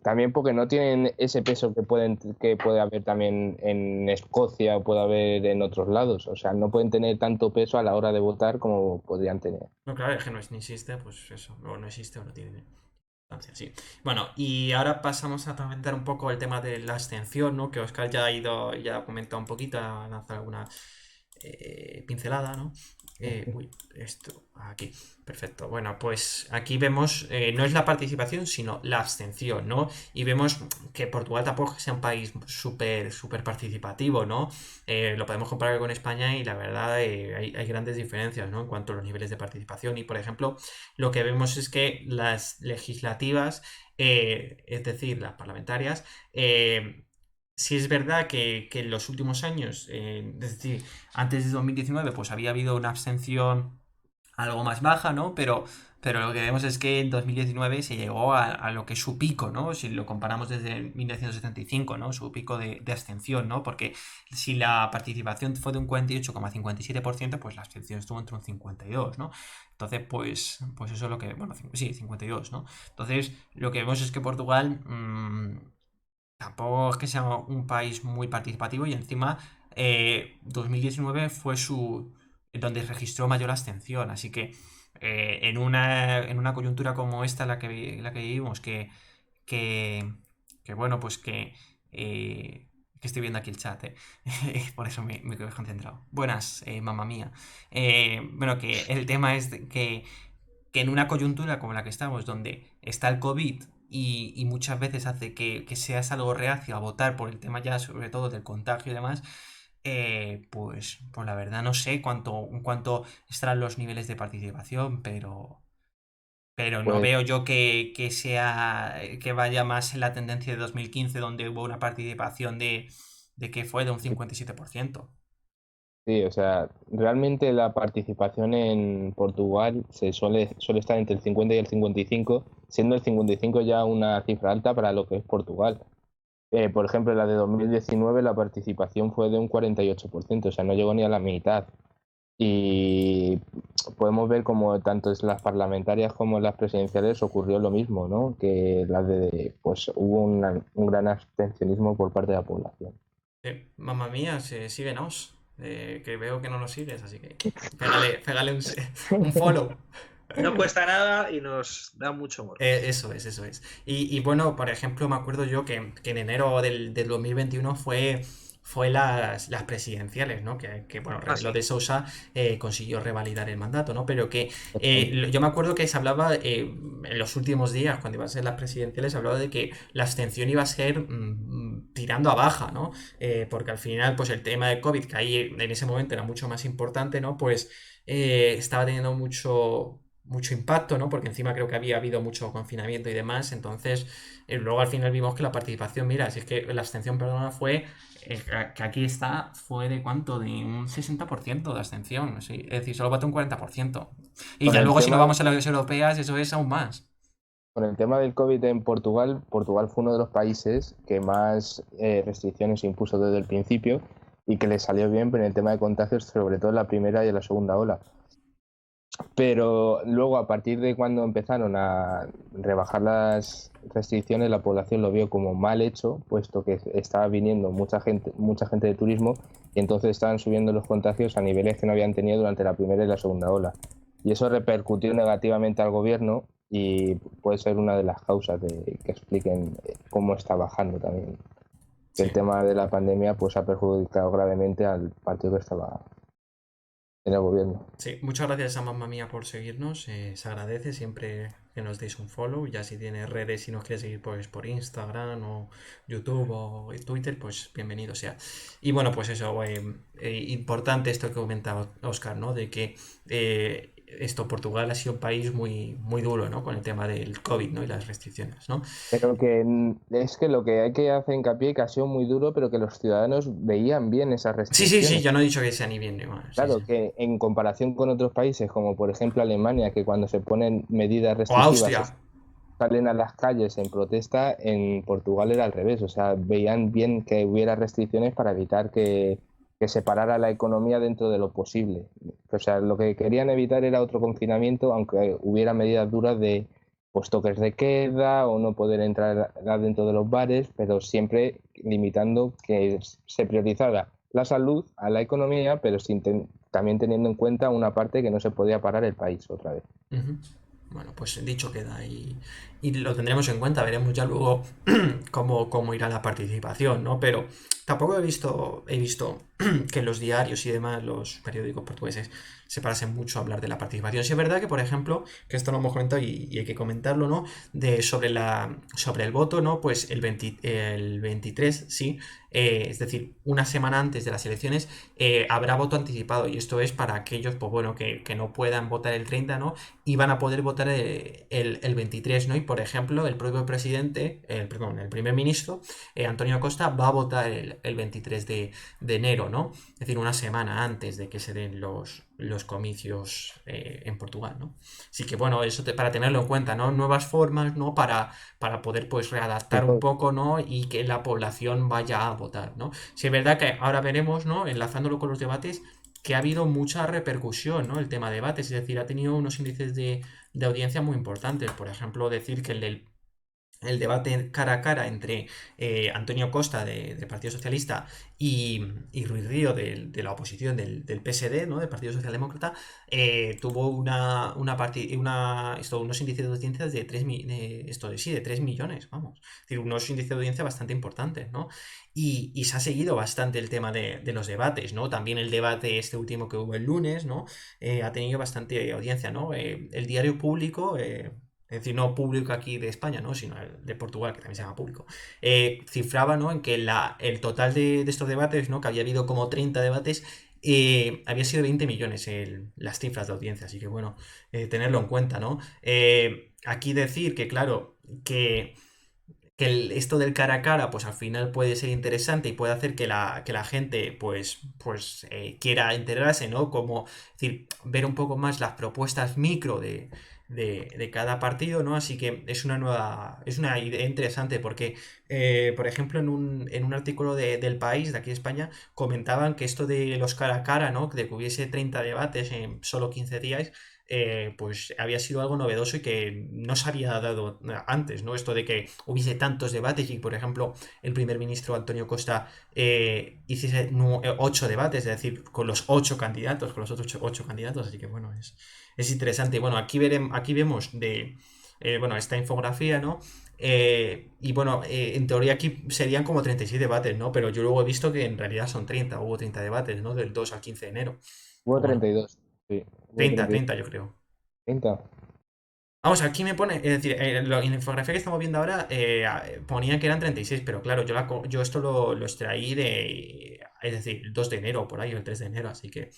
también porque no tienen ese peso que puede haber también en Escocia o puede haber en otros lados. O sea, no pueden tener tanto peso a la hora de votar como podrían tener. No, claro, es que no existe, pues eso, no existe o no tiene importancia, sí. Bueno, y ahora pasamos a comentar un poco el tema de la abstención, ¿no? Que Oscar ya ha comentado un poquito, ha lanzado alguna pincelada, ¿no? Uy, esto, aquí, perfecto. Bueno, pues aquí vemos, no es la participación, sino la abstención, ¿no? Y vemos que Portugal tampoco sea un país súper participativo, ¿no? Lo podemos comparar con España y la verdad hay grandes diferencias, ¿no? En cuanto a los niveles de participación. Y, por ejemplo, lo que vemos es que las legislativas, es decir, las parlamentarias, sí es verdad que en los últimos años, es decir, antes de 2019, pues había habido una abstención algo más baja, ¿no? Pero lo que vemos es que en 2019 se llegó a lo que es su pico, ¿no? Si lo comparamos desde 1975, ¿no? Su pico de abstención, ¿no? Porque si la participación fue de un 48,57%, pues la abstención estuvo entre un 52, ¿no? Entonces, pues eso es lo que... Bueno, sí, 52, ¿no? Entonces, lo que vemos es que Portugal... tampoco es que sea un país muy participativo y encima 2019 fue donde registró mayor abstención, así que en una coyuntura como esta la que vivimos, que, que bueno, pues que que estoy viendo aquí el chat, por eso me quedo concentrado. Buenas, mamá mía. Bueno, que el tema es que en una coyuntura como la que estamos, donde está el COVID y muchas veces hace que seas algo reacio a votar por el tema ya, sobre todo del contagio y demás, pues la verdad no sé cuánto estarán los niveles de participación, pero no Pues, veo yo que vaya más en la tendencia de 2015, donde hubo una participación de que fue de un 57%. sí, o sea, realmente la participación en Portugal suele estar entre el 50 y el 55, siendo el 55 ya una cifra alta para lo que es Portugal. Por ejemplo, la de 2019 la participación fue de un 48%, o sea, no llegó ni a la mitad. Y podemos ver como tanto en las parlamentarias como en las presidenciales ocurrió lo mismo, ¿no? Que pues hubo un gran abstencionismo por parte de la población. Mamma mía, síguenos. Que veo que no nos sigues, así que pégale un follow. No cuesta nada y nos da mucho amor. Eso es, eso es. Y bueno, por ejemplo, me acuerdo yo que en enero del 2021 fue las presidenciales, ¿no? Bueno, Ah, Rebelo sí. de Sousa consiguió revalidar el mandato, ¿no? Pero que yo me acuerdo que se hablaba en los últimos días, cuando iban a ser las presidenciales, se hablaba de que la abstención iba a ser tirando a baja, ¿no? Porque al final, pues el tema de COVID, que ahí en ese momento era mucho más importante, ¿no? Pues estaba teniendo mucho impacto, ¿no? Porque encima creo que había habido mucho confinamiento y demás. Entonces, luego al final vimos que la participación, mira, si es que la abstención, perdona, que aquí está, fue de cuánto, de un 60% de abstención, ¿sí? Es decir, solo votó un 40%. Y Con ya el luego si nos tema, vamos a las europeas, eso es aún más. con el tema del COVID en Portugal, Portugal fue uno de los países que más restricciones impuso desde el principio y que le salió bien en el tema de contagios, sobre todo en la primera y en la segunda ola. Pero luego, a partir de cuando empezaron a rebajar las restricciones, la población lo vio como mal hecho, puesto que estaba viniendo mucha gente de turismo y entonces estaban subiendo los contagios a niveles que no habían tenido durante la primera y la segunda ola. Y eso repercutió negativamente al gobierno y puede ser una de las causas de que expliquen cómo está bajando también. El Sí. tema de la pandemia pues ha perjudicado gravemente al partido que estaba en el gobierno. Sí, muchas gracias a mamá mía por seguirnos. Se agradece siempre que nos deis un follow. Ya si tienes redes y nos quieres seguir pues, por Instagram o YouTube o Twitter, pues bienvenido sea. Y bueno, pues eso, importante esto que comentaba Oscar, ¿no? De que Portugal ha sido un país muy duro, ¿no? Con el tema del COVID, ¿no? Y las restricciones, ¿no? Pero que es que lo que hay que hacer hincapié que ha sido muy duro, pero que los ciudadanos veían bien esas Sí, restricciones. yo no he dicho que sea ni bien ni mal. Sí, sí. Claro, que en comparación con otros países, como por ejemplo Alemania, que cuando se ponen medidas O restrictivas Austria. salen a las calles en protesta, en Portugal era al revés. O sea, veían bien que hubiera restricciones para evitar que se parara la economía dentro de lo posible. O sea, lo que querían evitar era otro confinamiento, aunque hubiera medidas duras de pues toques de queda o no poder entrar dentro de los bares, pero siempre limitando que se priorizara la salud a la economía, pero también teniendo en cuenta una parte que no se podía parar el país otra vez. Ujú. Bueno, pues dicho queda y lo tendremos en cuenta, veremos ya luego cómo irá la participación, ¿no? Pero tampoco he visto que en los diarios y demás, los periódicos portugueses, se parasen mucho a hablar de la participación. Sí es verdad que, por ejemplo, que esto lo hemos comentado y hay que comentarlo, ¿no? Sobre el voto, ¿no? Pues el 23, sí, es decir, una semana antes de las elecciones, habrá voto anticipado y esto es para aquellos, pues bueno, que no puedan votar el 30, ¿no? Y van a poder votar el 23, ¿no? Y por ejemplo, el propio presidente, el primer ministro, Antonio Costa, va a votar el 23 de enero, ¿no? Es decir, una semana antes de que se den los comicios en Portugal, ¿no? Así que bueno, eso para tenerlo en cuenta, ¿no? Nuevas formas, ¿no? Para poder pues readaptar un poco, ¿no? Y que la población vaya a votar, ¿no? Si es verdad que ahora veremos, ¿no? Enlazándolo con los debates, que ha habido mucha repercusión, ¿no? El tema de debates, es decir, ha tenido unos índices de audiencia muy importantes. Por ejemplo, decir que el debate cara a cara entre Antonio Costa del Partido Socialista y Ruiz Río de la oposición del PSD, ¿no? Del Partido Socialdemócrata, tuvo unos índices de audiencia de 3 millones, vamos. Es decir, unos índices de audiencia bastante importantes, ¿no? Y se ha seguido bastante el tema de los debates, ¿no? También el debate este último que hubo el lunes, ¿no? Ha tenido bastante audiencia, ¿no? El diario público, es decir, no público aquí de España, ¿no? Sino el de Portugal, que también se llama público, cifraba, ¿no? En que el total de estos debates, ¿no? Que había habido como 30 debates, había sido 20 millones las cifras de audiencia, así que bueno, tenerlo en cuenta, ¿no? Aquí decir que, claro, esto del cara a cara, pues al final puede ser interesante y puede hacer que la gente, pues quiera integrarse, ¿no? Como, es decir, ver un poco más las propuestas micro de cada partido, ¿no? Así que es una idea interesante porque, por ejemplo, en un artículo del País, de aquí de España, comentaban que esto de los cara a cara, ¿no? De que hubiese 30 debates en solo 15 días, pues había sido algo novedoso y que no se había dado antes, ¿no? Esto de que hubiese tantos debates y, por ejemplo, el primer ministro Antonio Costa hiciese 8 debates, es decir, con los 8 candidatos, con los otros ocho candidatos, así que bueno, es interesante. Bueno, aquí vemos bueno, esta infografía, ¿no? Y bueno, en teoría aquí serían como 36 debates, ¿no? Pero yo luego he visto que en realidad son 30, hubo 30 debates, ¿no? Del 2 al 15 de enero. Hubo Pero bueno, 32, sí, hubo 30, 32, 30 yo creo. 30. Vamos, aquí me pone, es decir, en la infografía que estamos viendo ahora ponía que eran 36, pero claro, yo esto lo extraí es decir, el 2 de enero por ahí, o el 3 de enero, así que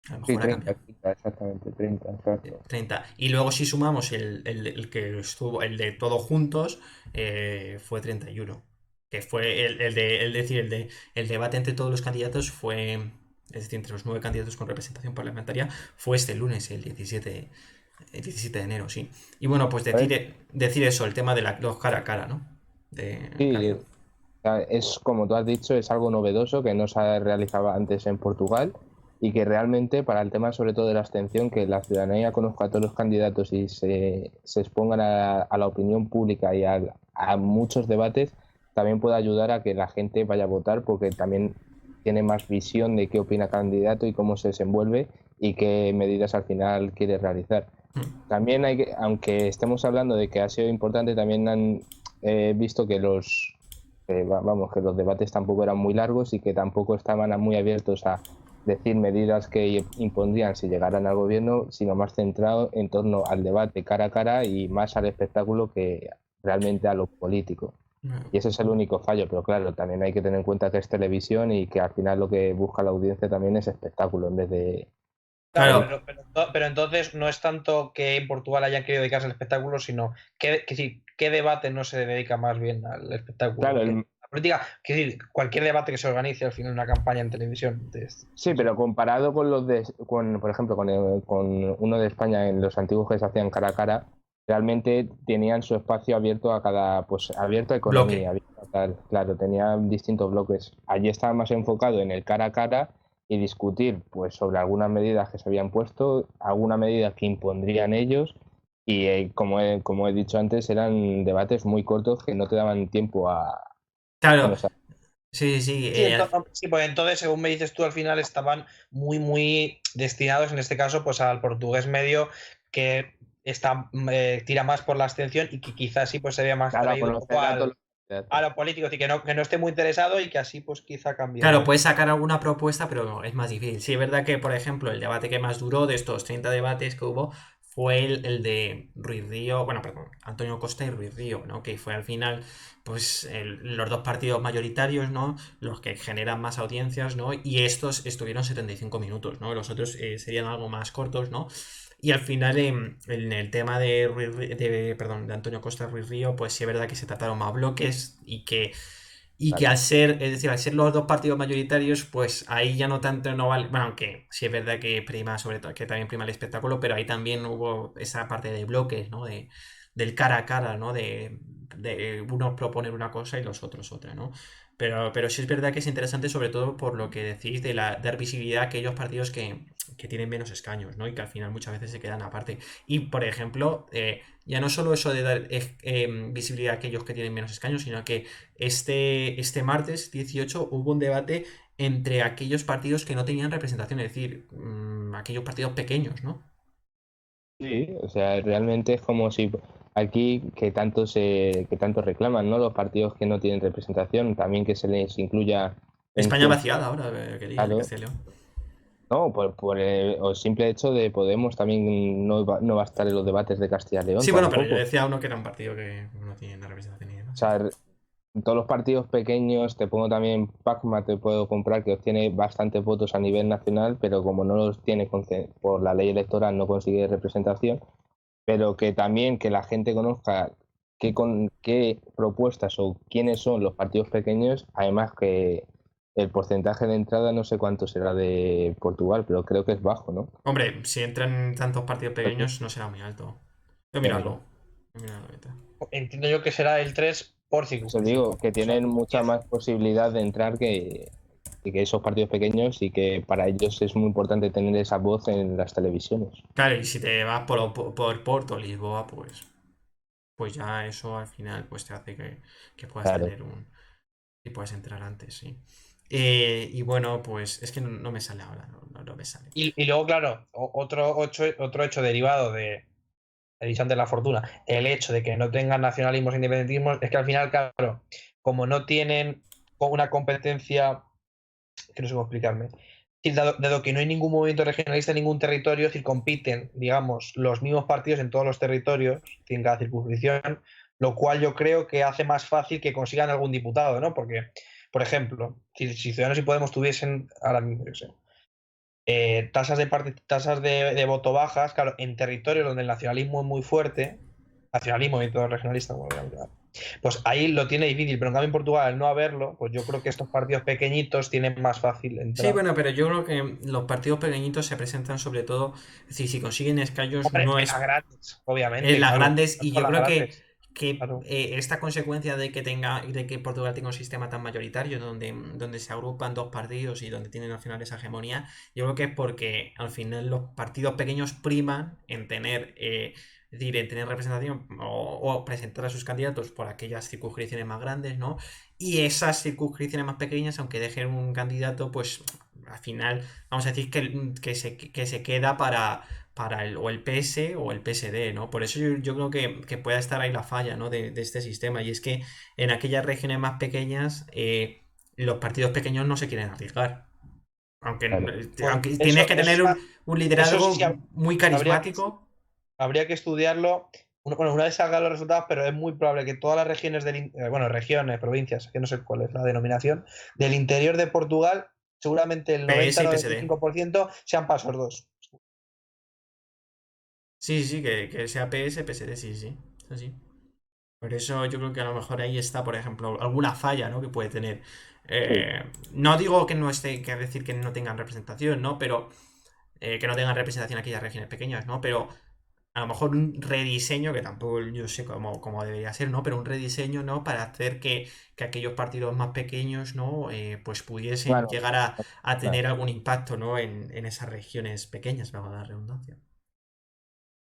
a lo Sí, mejor ha 30, cambiado. 30, exactamente, 30, exacto. 30. Y luego si sumamos el que estuvo, el de todos juntos, fue 31. Que fue decir, el debate entre todos los candidatos fue, es decir, entre los 9 candidatos con representación parlamentaria, fue este lunes, el 17 de enero, sí. Y bueno, pues A ver, decir eso, el tema de los cara a cara, ¿no? De sí, candidato. o sea, es como tú has dicho, es algo novedoso que no se realizaba antes en Portugal y que realmente para el tema sobre todo de la abstención, que la ciudadanía conozca a todos los candidatos y se expongan a la opinión pública y a muchos debates, también puede ayudar a que la gente vaya a votar porque también tiene más visión de qué opina cada candidato y cómo se desenvuelve y qué medidas al final quiere realizar. Mm. También hay que, aunque estemos hablando de que ha sido importante, también han visto que vamos, que los debates tampoco eran muy largos y que tampoco estaban muy abiertos a decir medidas que impondrían si llegaran al gobierno, sino más centrado en torno al debate cara a cara y más al espectáculo que realmente a lo político. Y ese es el único fallo, pero claro, también hay que tener en cuenta que es televisión y que al final lo que busca la audiencia también es espectáculo en vez de Claro, Claro, política. pero entonces no es tanto que en Portugal hayan querido dedicarse al espectáculo, sino que sí, qué debate no se dedica más bien al espectáculo. Claro, Porque la política, que decir, cualquier debate que se organice al final una campaña en televisión. sí, pero comparado con por ejemplo, con uno de España en los antiguos que se hacían cara a cara, realmente tenían su espacio abierto a pues abierto a economía, bloque. abierto a tal, claro, tenían distintos bloques. Allí estaba más enfocado en el cara a cara y discutir, pues, sobre algunas medidas que se habían puesto, alguna medida que impondrían ellos y, como he dicho antes, eran debates muy cortos que no te daban tiempo Claro, bueno, o sea, sí, sí, sí. Sí, sí, pues entonces, según me dices tú, al final estaban muy, muy destinados, en este caso, pues al portugués medio, que tira más por la abstención y que quizás sí pues se vea más claro, a atraído un poco conocer a todos los a candidatos. lo político, así que no esté muy interesado y que así pues quizá cambie Claro, de. puedes sacar alguna propuesta, pero no, es más difícil. Sí, es verdad que, por ejemplo, el debate que más duró de estos 30 debates que hubo fue el de Ruiz Río, bueno, perdón, Antonio Costa y Ruiz Río, ¿no? Que fue al final, pues, los dos partidos mayoritarios, ¿no? Los que generan más audiencias, ¿no? Y estos estuvieron 75 minutos, ¿no? Los otros serían algo más cortos, ¿no? Y al final, en el tema perdón, de Antonio Costa y Ruiz Río, pues sí es verdad que se trataron más bloques y que Claro. al ser, es decir, al ser los dos partidos mayoritarios, pues ahí ya no tanto no vale. Bueno, aunque sí es verdad que prima, sobre todo, que también prima el espectáculo, pero ahí también hubo esa parte de bloques, ¿no? Del cara a cara, ¿no? De unos proponer una cosa y los otros otra, ¿no? Pero sí es verdad que es interesante, sobre todo por lo que decís de dar visibilidad a aquellos partidos que tienen menos escaños, ¿no? Y que al final muchas veces se quedan aparte. Y, por ejemplo, ya no solo eso de dar visibilidad a aquellos que tienen menos escaños, sino que este martes 18 hubo un debate entre aquellos partidos que no tenían representación, es decir, aquellos partidos pequeños, ¿no? Sí, o sea, realmente es como si aquí que tanto reclaman, ¿no? Los partidos que no tienen representación, también que se les incluya en España cierto vaciada ahora, que diga el grado. Castilla y León. No, por el simple hecho de Podemos también no va a estar en los debates de Castilla y León Sí, bueno, pero yo tampoco. decía uno que era un partido que no tiene la representación ni O demás. sea, todos los partidos pequeños, te pongo también Pacma, te puedo comprar, que obtiene bastantes votos a nivel nacional, pero como no los tiene por la ley electoral, no consigue representación, pero que también que la gente conozca qué propuestas o quiénes son los partidos pequeños, además que el porcentaje de entrada no sé cuánto será de Portugal, pero creo que es bajo, ¿no? Hombre, si entran tantos partidos pequeños no será muy alto. Voy a mirarlo. Voy a mirarlo ahorita. Entiendo yo que será el 3 por Eso circunscripción. digo, que O sea, tienen mucha 10. más posibilidad de entrar que esos partidos pequeños y que para ellos es muy importante tener esa voz en las televisiones. Claro, y si te vas por Porto, Lisboa, pues ya eso al final pues te hace que puedas Claro. tener y puedes entrar antes, sí. Y bueno, pues es que no me sale ahora, no me sale. Y luego, claro, otro hecho derivado de la división de la fortuna, el hecho de que no tengan nacionalismos e independentismos, es que al final, claro, como no tienen una competencia, que no sé cómo explicarme, y dado que no hay ningún movimiento regionalista en ningún territorio, si compiten, digamos, los mismos partidos en todos los territorios, en cada circunscripción, lo cual yo creo que hace más fácil que consigan algún diputado, ¿no? Porque, por ejemplo, si Ciudadanos y Podemos tuviesen ahora mismo, yo sé, tasas de voto bajas, claro, en territorios donde el nacionalismo es muy fuerte, nacionalismo y todo regionalista, como lo llamar, pues ahí lo tiene difícil, pero en cambio en Portugal, al no haberlo, pues yo creo que estos partidos pequeñitos tienen más fácil Sí, entrar. bueno, pero yo creo que los partidos pequeñitos se presentan sobre todo, es decir, si consiguen escaños Hombre, no en las es grandes, en obviamente, las claro, grandes, y con yo las creo que, grandes, claro. esta consecuencia de que Portugal tenga un sistema tan mayoritario donde se agrupan dos partidos y donde tienen al final esa hegemonía, yo creo que es porque al final los partidos pequeños priman en tener, es decir, en tener representación o presentar a sus candidatos por aquellas circunscripciones más grandes, ¿no? Y esas circunscripciones más pequeñas, aunque dejen un candidato, pues al final vamos a decir que se queda para o el PS o el PSD, ¿no? Por eso yo creo que pueda estar ahí la falla, ¿no? De este sistema. Y es que en aquellas regiones más pequeñas, los partidos pequeños no se quieren arriesgar. Aunque, Claro. Pues aunque tienes que tener un eso liderazgo sí muy habría que, carismático. habría que estudiarlo. Bueno, una vez salgan los resultados, pero es muy probable que todas las regiones bueno, regiones, provincias, que no sé cuál es la denominación, del interior de Portugal, seguramente el PS y PSD. 90-95% sean pasos dos. Sí, sí, que sea PS, PSD, sí, sí. Eso sí. Por eso yo creo que a lo mejor ahí está, por ejemplo, alguna falla, ¿no? Que puede tener. Sí. No digo que no esté, que decir que no tengan representación, ¿no? Pero que no tengan representación aquellas regiones pequeñas, ¿no? Pero a lo mejor un rediseño, que tampoco yo sé cómo debería ser, ¿no? Pero un rediseño, ¿no? Para hacer que aquellos partidos más pequeños, ¿no? Pues pudiesen Claro, llegar a claro. tener algún impacto, ¿no? En esas regiones pequeñas, valga la redundancia.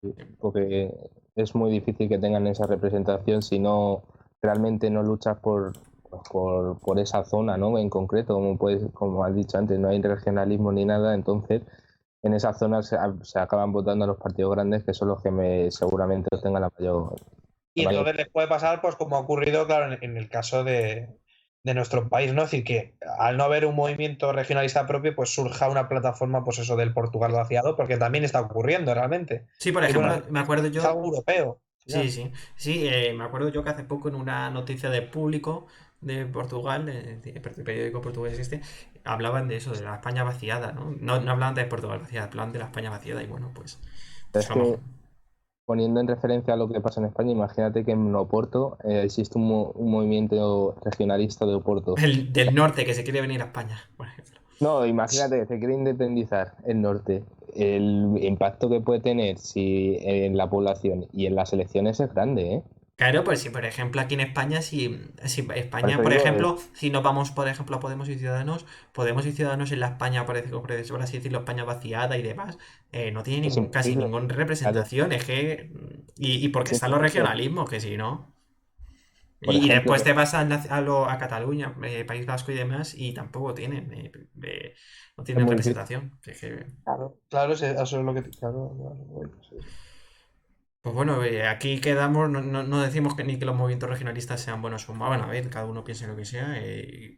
Sí, porque es muy difícil que tengan esa representación si no realmente no luchas por esa zona, ¿no? En concreto, como has dicho antes, no hay regionalismo ni nada, entonces en esa zona se acaban votando a los partidos grandes, que son los que seguramente tengan Y la mayor. entonces les puede pasar, pues como ha ocurrido, claro, en el caso de nuestro país, ¿no? Es decir, que al no haber un movimiento regionalista propio, pues surja una plataforma, pues eso del Portugal vaciado, porque también está ocurriendo realmente. Sí, por Y bueno, ejemplo, me acuerdo es yo. algo europeo. Sí, Ya. sí. Sí, me acuerdo yo que hace poco en una noticia de Público de Portugal, el periódico portugués este, hablaban de eso, de la España vaciada, ¿no? No hablaban de Portugal vaciada, hablaban de la España vaciada y bueno, pues Es a lo mejor. que poniendo en referencia a lo que pasa en España, imagínate que en Oporto existe un movimiento regionalista de Oporto. Del norte que se quiere venir a España, por ejemplo. No, imagínate que se quiere independizar el norte. El impacto que puede tener si en la población y en las elecciones es grande, ¿eh? Claro, pues si por ejemplo aquí en España, si Por España, eso por digo, ejemplo, si nos vamos, por ejemplo, a Podemos y Ciudadanos en la España, por así decirlo, España vaciada y demás, no tiene es casi imposible. ninguna Claro, representación, y porque es están los imposible. regionalismos, que si no. Por Y ejemplo, después te vas a Cataluña, País Vasco y demás, y tampoco tienen, no es tienen muy difícil. representación. Claro, claro, eso es lo que. Claro, claro, sí, sí. Pues bueno, aquí quedamos, no decimos que ni que los movimientos regionalistas sean buenos o malos. Bueno, a ver, cada uno piensa lo que sea.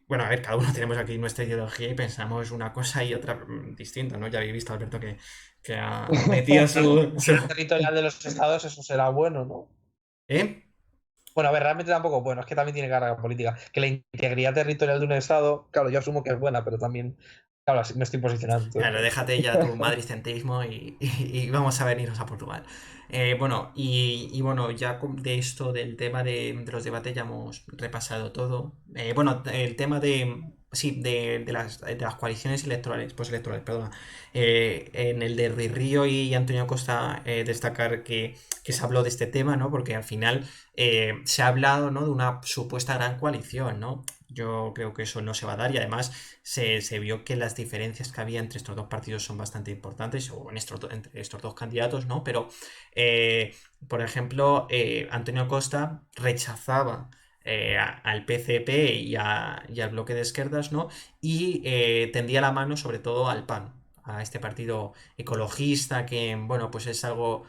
Bueno, a ver, cada uno tenemos aquí nuestra ideología y pensamos una cosa y otra distinta, ¿no? Ya habéis visto, Alberto, que ha metido Claro, su... la territorial de los estados, eso será bueno, ¿no? ¿Eh? Bueno, a ver, realmente tampoco, bueno, es que también tiene carga política. Que la integridad territorial de un estado, claro, yo asumo que es buena, pero también, claro, así me estoy posicionando. Entonces, Claro, claro. déjate ya tu madricentrismo y vamos a venirnos a Portugal. Bueno, y bueno, ya de esto del tema de los debates ya hemos repasado todo. Bueno, el tema sí, de las coaliciones electorales, pues electorales, perdona. En el de Río y Antonio Costa, destacar que se habló de este tema, ¿no? Porque al final se ha hablado, ¿no? De una supuesta gran coalición, ¿no? Yo creo que eso no se va a dar y además se vio que las diferencias que había entre estos dos partidos son bastante importantes, o entre estos dos candidatos, ¿no? Pero, por ejemplo, Antonio Costa rechazaba al PCP y al bloque de izquierdas, ¿no? Y tendía la mano sobre todo al PAN, a este partido ecologista que, bueno, pues es algo...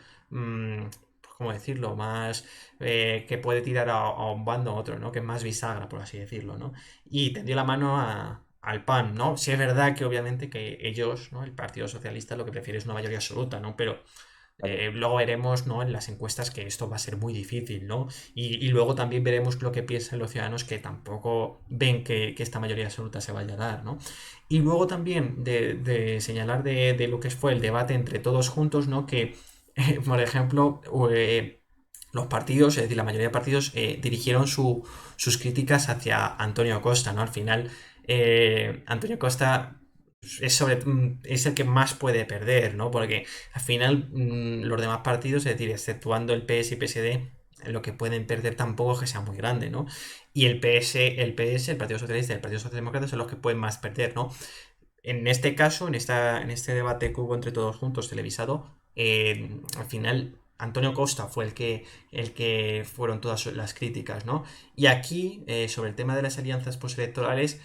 ¿cómo decirlo? Más que puede tirar a un bando a otro, ¿no? Que es más bisagra, por así decirlo, ¿no? Y tendió la mano al PAN, ¿no? Sí es verdad que obviamente que ellos, ¿no? El Partido Socialista lo que prefiere es una mayoría absoluta, ¿no? Pero Claro. luego veremos, ¿no? En las encuestas que esto va a ser muy difícil, ¿no? Y luego también veremos lo que piensan los ciudadanos que tampoco ven que esta mayoría absoluta se vaya a dar, ¿no? Y luego también de señalar de lo que fue el debate entre todos juntos, ¿no? Que, por ejemplo, los partidos, es decir, la mayoría de partidos dirigieron sus críticas hacia Antonio Costa, ¿no? Al final, Antonio Costa es el que más puede perder, ¿no? Porque al final los demás partidos, es decir, exceptuando el PS y PSD, lo que pueden perder tampoco es que sea muy grande, ¿no? Y el Partido Socialista y el Partido Socialdemócrata son los que pueden más perder, ¿no? En este caso, en este debate que hubo entre todos juntos televisado, al final Antonio Costa fue el que fueron todas las críticas, ¿no? Y aquí, sobre el tema de las alianzas postelectorales,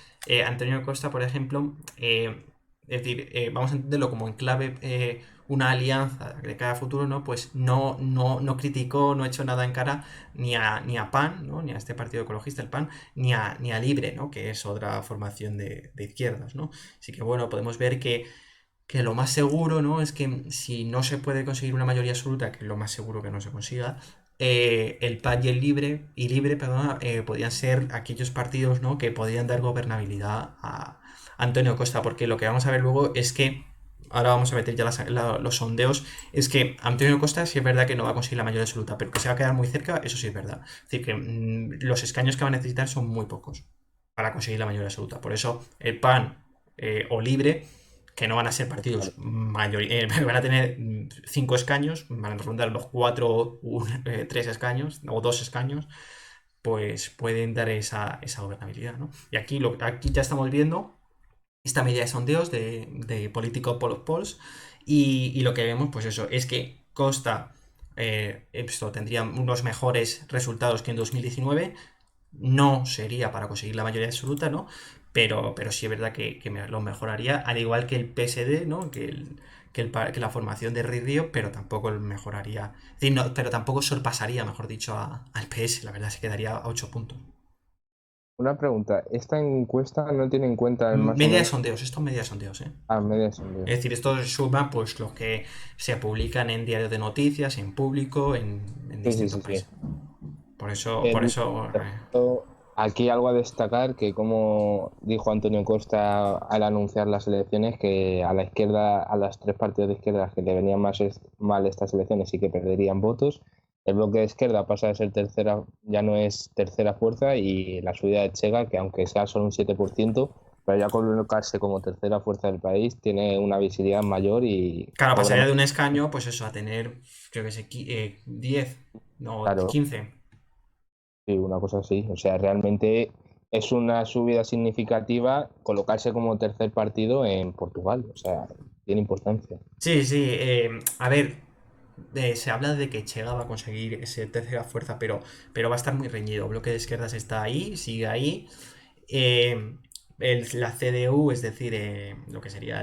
Antonio Costa, por ejemplo, es decir, vamos a entenderlo como en clave una alianza de cara a futuro, ¿no? Pues no criticó, no echó nada en cara ni a PAN, ¿no? Ni a este partido ecologista, el PAN, ni a Libre, ¿no? Que es otra formación de izquierdas, ¿no? Así que bueno, podemos ver que lo más seguro, ¿no? Es que si no se puede conseguir una mayoría absoluta, que es lo más seguro que no se consiga, el PAN y el Libre, perdona, podrían ser aquellos partidos, ¿no? Que podrían dar gobernabilidad a Antonio Costa, porque lo que vamos a ver luego es que ahora vamos a meter ya los sondeos, es que Antonio Costa sí es verdad que no va a conseguir la mayoría absoluta, pero que se va a quedar muy cerca, eso sí es verdad. Es decir, que los escaños que va a necesitar son muy pocos para conseguir la mayoría absoluta. Por eso el PAN o Libre, que no van a ser partidos van a tener 5 escaños, van a rondar los 3 escaños o 2 escaños, pues pueden dar esa gobernabilidad, ¿no? Y aquí ya estamos viendo esta medida de sondeos de Politico Polls y lo que vemos, pues eso, es que Costa esto tendría unos mejores resultados que en 2019, no sería para conseguir la mayoría absoluta, ¿no? Pero sí es verdad que lo mejoraría, al igual que el PSD, ¿no? Que la formación de Río, pero tampoco mejoraría. Es decir, pero tampoco sorpasaría, mejor dicho, al PS. La verdad se quedaría a 8 puntos. Una pregunta, ¿esta encuesta no tiene en cuenta más o Media de menos sondeos, esto media de sondeos, ¿eh? a media sondeo? Es decir, esto suma pues los que se publican en diarios de noticias, en público, en Sí, sí, distintos sí, sí. países. Por eso. Aquí algo a destacar que como dijo Antonio Costa al anunciar las elecciones, que a la izquierda, a los tres partidos de izquierda que le venían más mal estas elecciones y que perderían votos, el bloque de izquierda pasa a ser tercera, ya no es tercera fuerza y la subida de Chega, que aunque sea solo un 7%, pero ya colocarse como tercera fuerza del país tiene una visibilidad mayor y Claro, cobra pasaría más. de un escaño, pues eso, a tener, yo qué sé, 10, no, Claro, 15. Sí, una cosa así. O sea, realmente es una subida significativa colocarse como tercer partido en Portugal. O sea, tiene importancia. Sí, sí, a ver, se habla de que Chega va a conseguir ese tercera fuerza, pero va a estar muy reñido. Bloque de izquierdas está ahí, sigue ahí. Eh, la CDU, es decir, lo que sería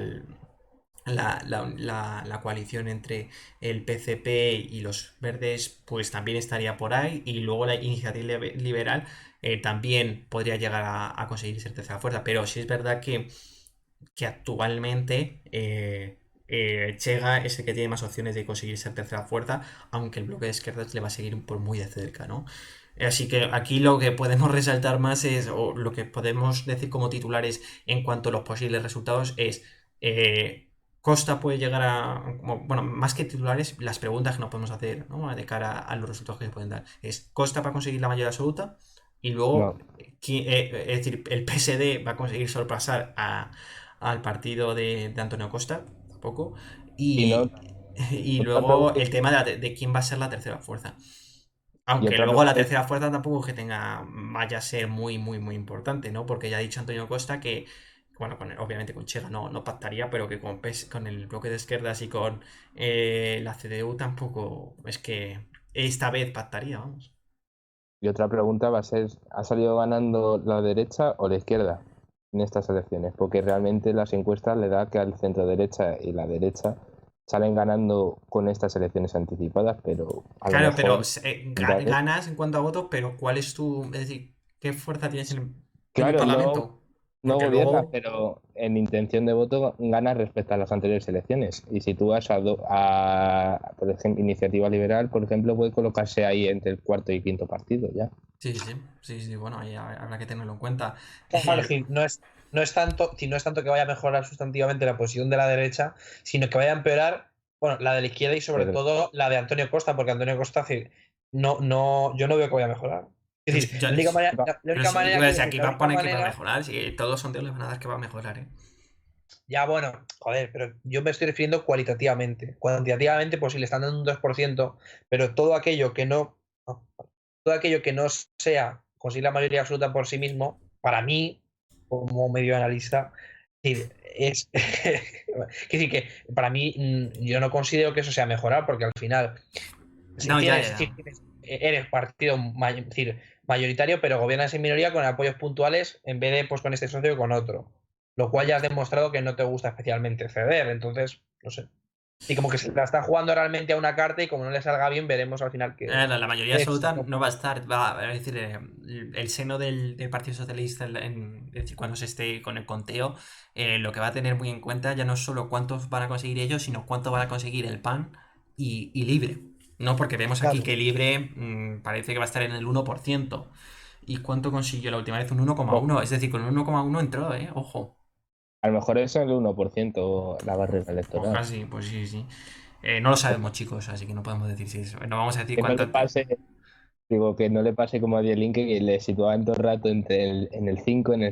la coalición entre el PCP y los verdes, pues también estaría por ahí. Y luego la iniciativa liberal también podría llegar a conseguir ser tercera fuerza. Pero sí es verdad que actualmente Chega es el que tiene más opciones de conseguir ser tercera fuerza, aunque el bloque de izquierdas le va a seguir por muy de cerca, ¿no? Así que aquí lo que podemos resaltar más es, o lo que podemos decir como titulares en cuanto a los posibles resultados es, Costa puede llegar bueno, más que titulares, las preguntas que nos podemos hacer, ¿no? De cara a los resultados que se pueden dar. Es, Costa va a conseguir la mayoría absoluta y luego, No, es decir, el PSD va a conseguir sorpasar al partido de Antonio Costa, tampoco. y no, Y otra luego pregunta, el tema de quién va a ser la tercera fuerza. y Aunque otra luego la pregunta, tercera fuerza tampoco es que vaya a ser muy, muy, muy importante, ¿no? Porque ya ha dicho Antonio Costa que, bueno, obviamente con Chega no pactaría, pero que con el bloque de izquierdas y con la CDU tampoco es que esta vez pactaría, vamos. y otra pregunta va a ser, ¿ha salido ganando la derecha o la izquierda en estas elecciones? Porque realmente las encuestas le da que al centro derecha y la derecha salen ganando con estas elecciones anticipadas, pero a lo Claro, pero mejor ¿verdad? ganas en cuanto a votos, pero ¿cuál es tu, es decir, qué fuerza tienes en el Claro, Parlamento? no Porque gobiernas, luego, pero en intención de voto ganas respecto a las anteriores elecciones. Y si tú vas por ejemplo, Iniciativa Liberal, por ejemplo, puede colocarse ahí entre el cuarto y quinto partido ya. sí, bueno, ahí habrá que tenerlo en cuenta. Claro, es decir, no es tanto que vaya a mejorar sustantivamente la posición de la derecha, sino que vaya a empeorar, bueno, la de la izquierda y sobre Pero todo la de Antonio Costa, porque Antonio Costa, es decir, yo no veo que vaya a mejorar. Es decir, Yo- la pero única si, manera, iba a quiero decir, decir, aquí la va a única poner que va a manera, mejorar, si todos los sondeos les van a dar que va a mejorar, ¿eh? ya bueno, joder, pero yo me estoy refiriendo cualitativamente. Cuantitativamente, pues si le están dando un 2%, pero todo aquello que no sea conseguir la mayoría absoluta por sí mismo, para mí, como medio analista, es que sí que para mí yo no considero que eso sea mejorar, porque al final, si No, ya, ya, ya. eres partido es decir, mayoritario, pero gobiernas en minoría con apoyos puntuales en vez de pues con este socio y con otro. Lo cual ya has demostrado que no te gusta especialmente ceder, entonces, no sé. Y como que se la está jugando realmente a una carta y como no le salga bien, veremos al final La mayoría qué absoluta éxito. no va a estar, va a decir, el seno del Partido Socialista, es decir, cuando se esté con el conteo, lo que va a tener muy en cuenta ya no es solo cuántos van a conseguir ellos, sino cuánto van a conseguir el PAN y Libre. No, porque vemos aquí Claro. que Libre parece que va a estar en el 1%. ¿Y cuánto consiguió la última vez? Un 1,1. Es decir, con un 1,1 entró, ¿eh? Ojo. a lo mejor es el 1% la barrera O electoral. casi, pues sí, sí. No lo sabemos, chicos, así que no podemos decir si eso. No vamos a decir Que no cuánto. le pase, digo, que no le pase como a Dielin, que le situaban todo el rato en el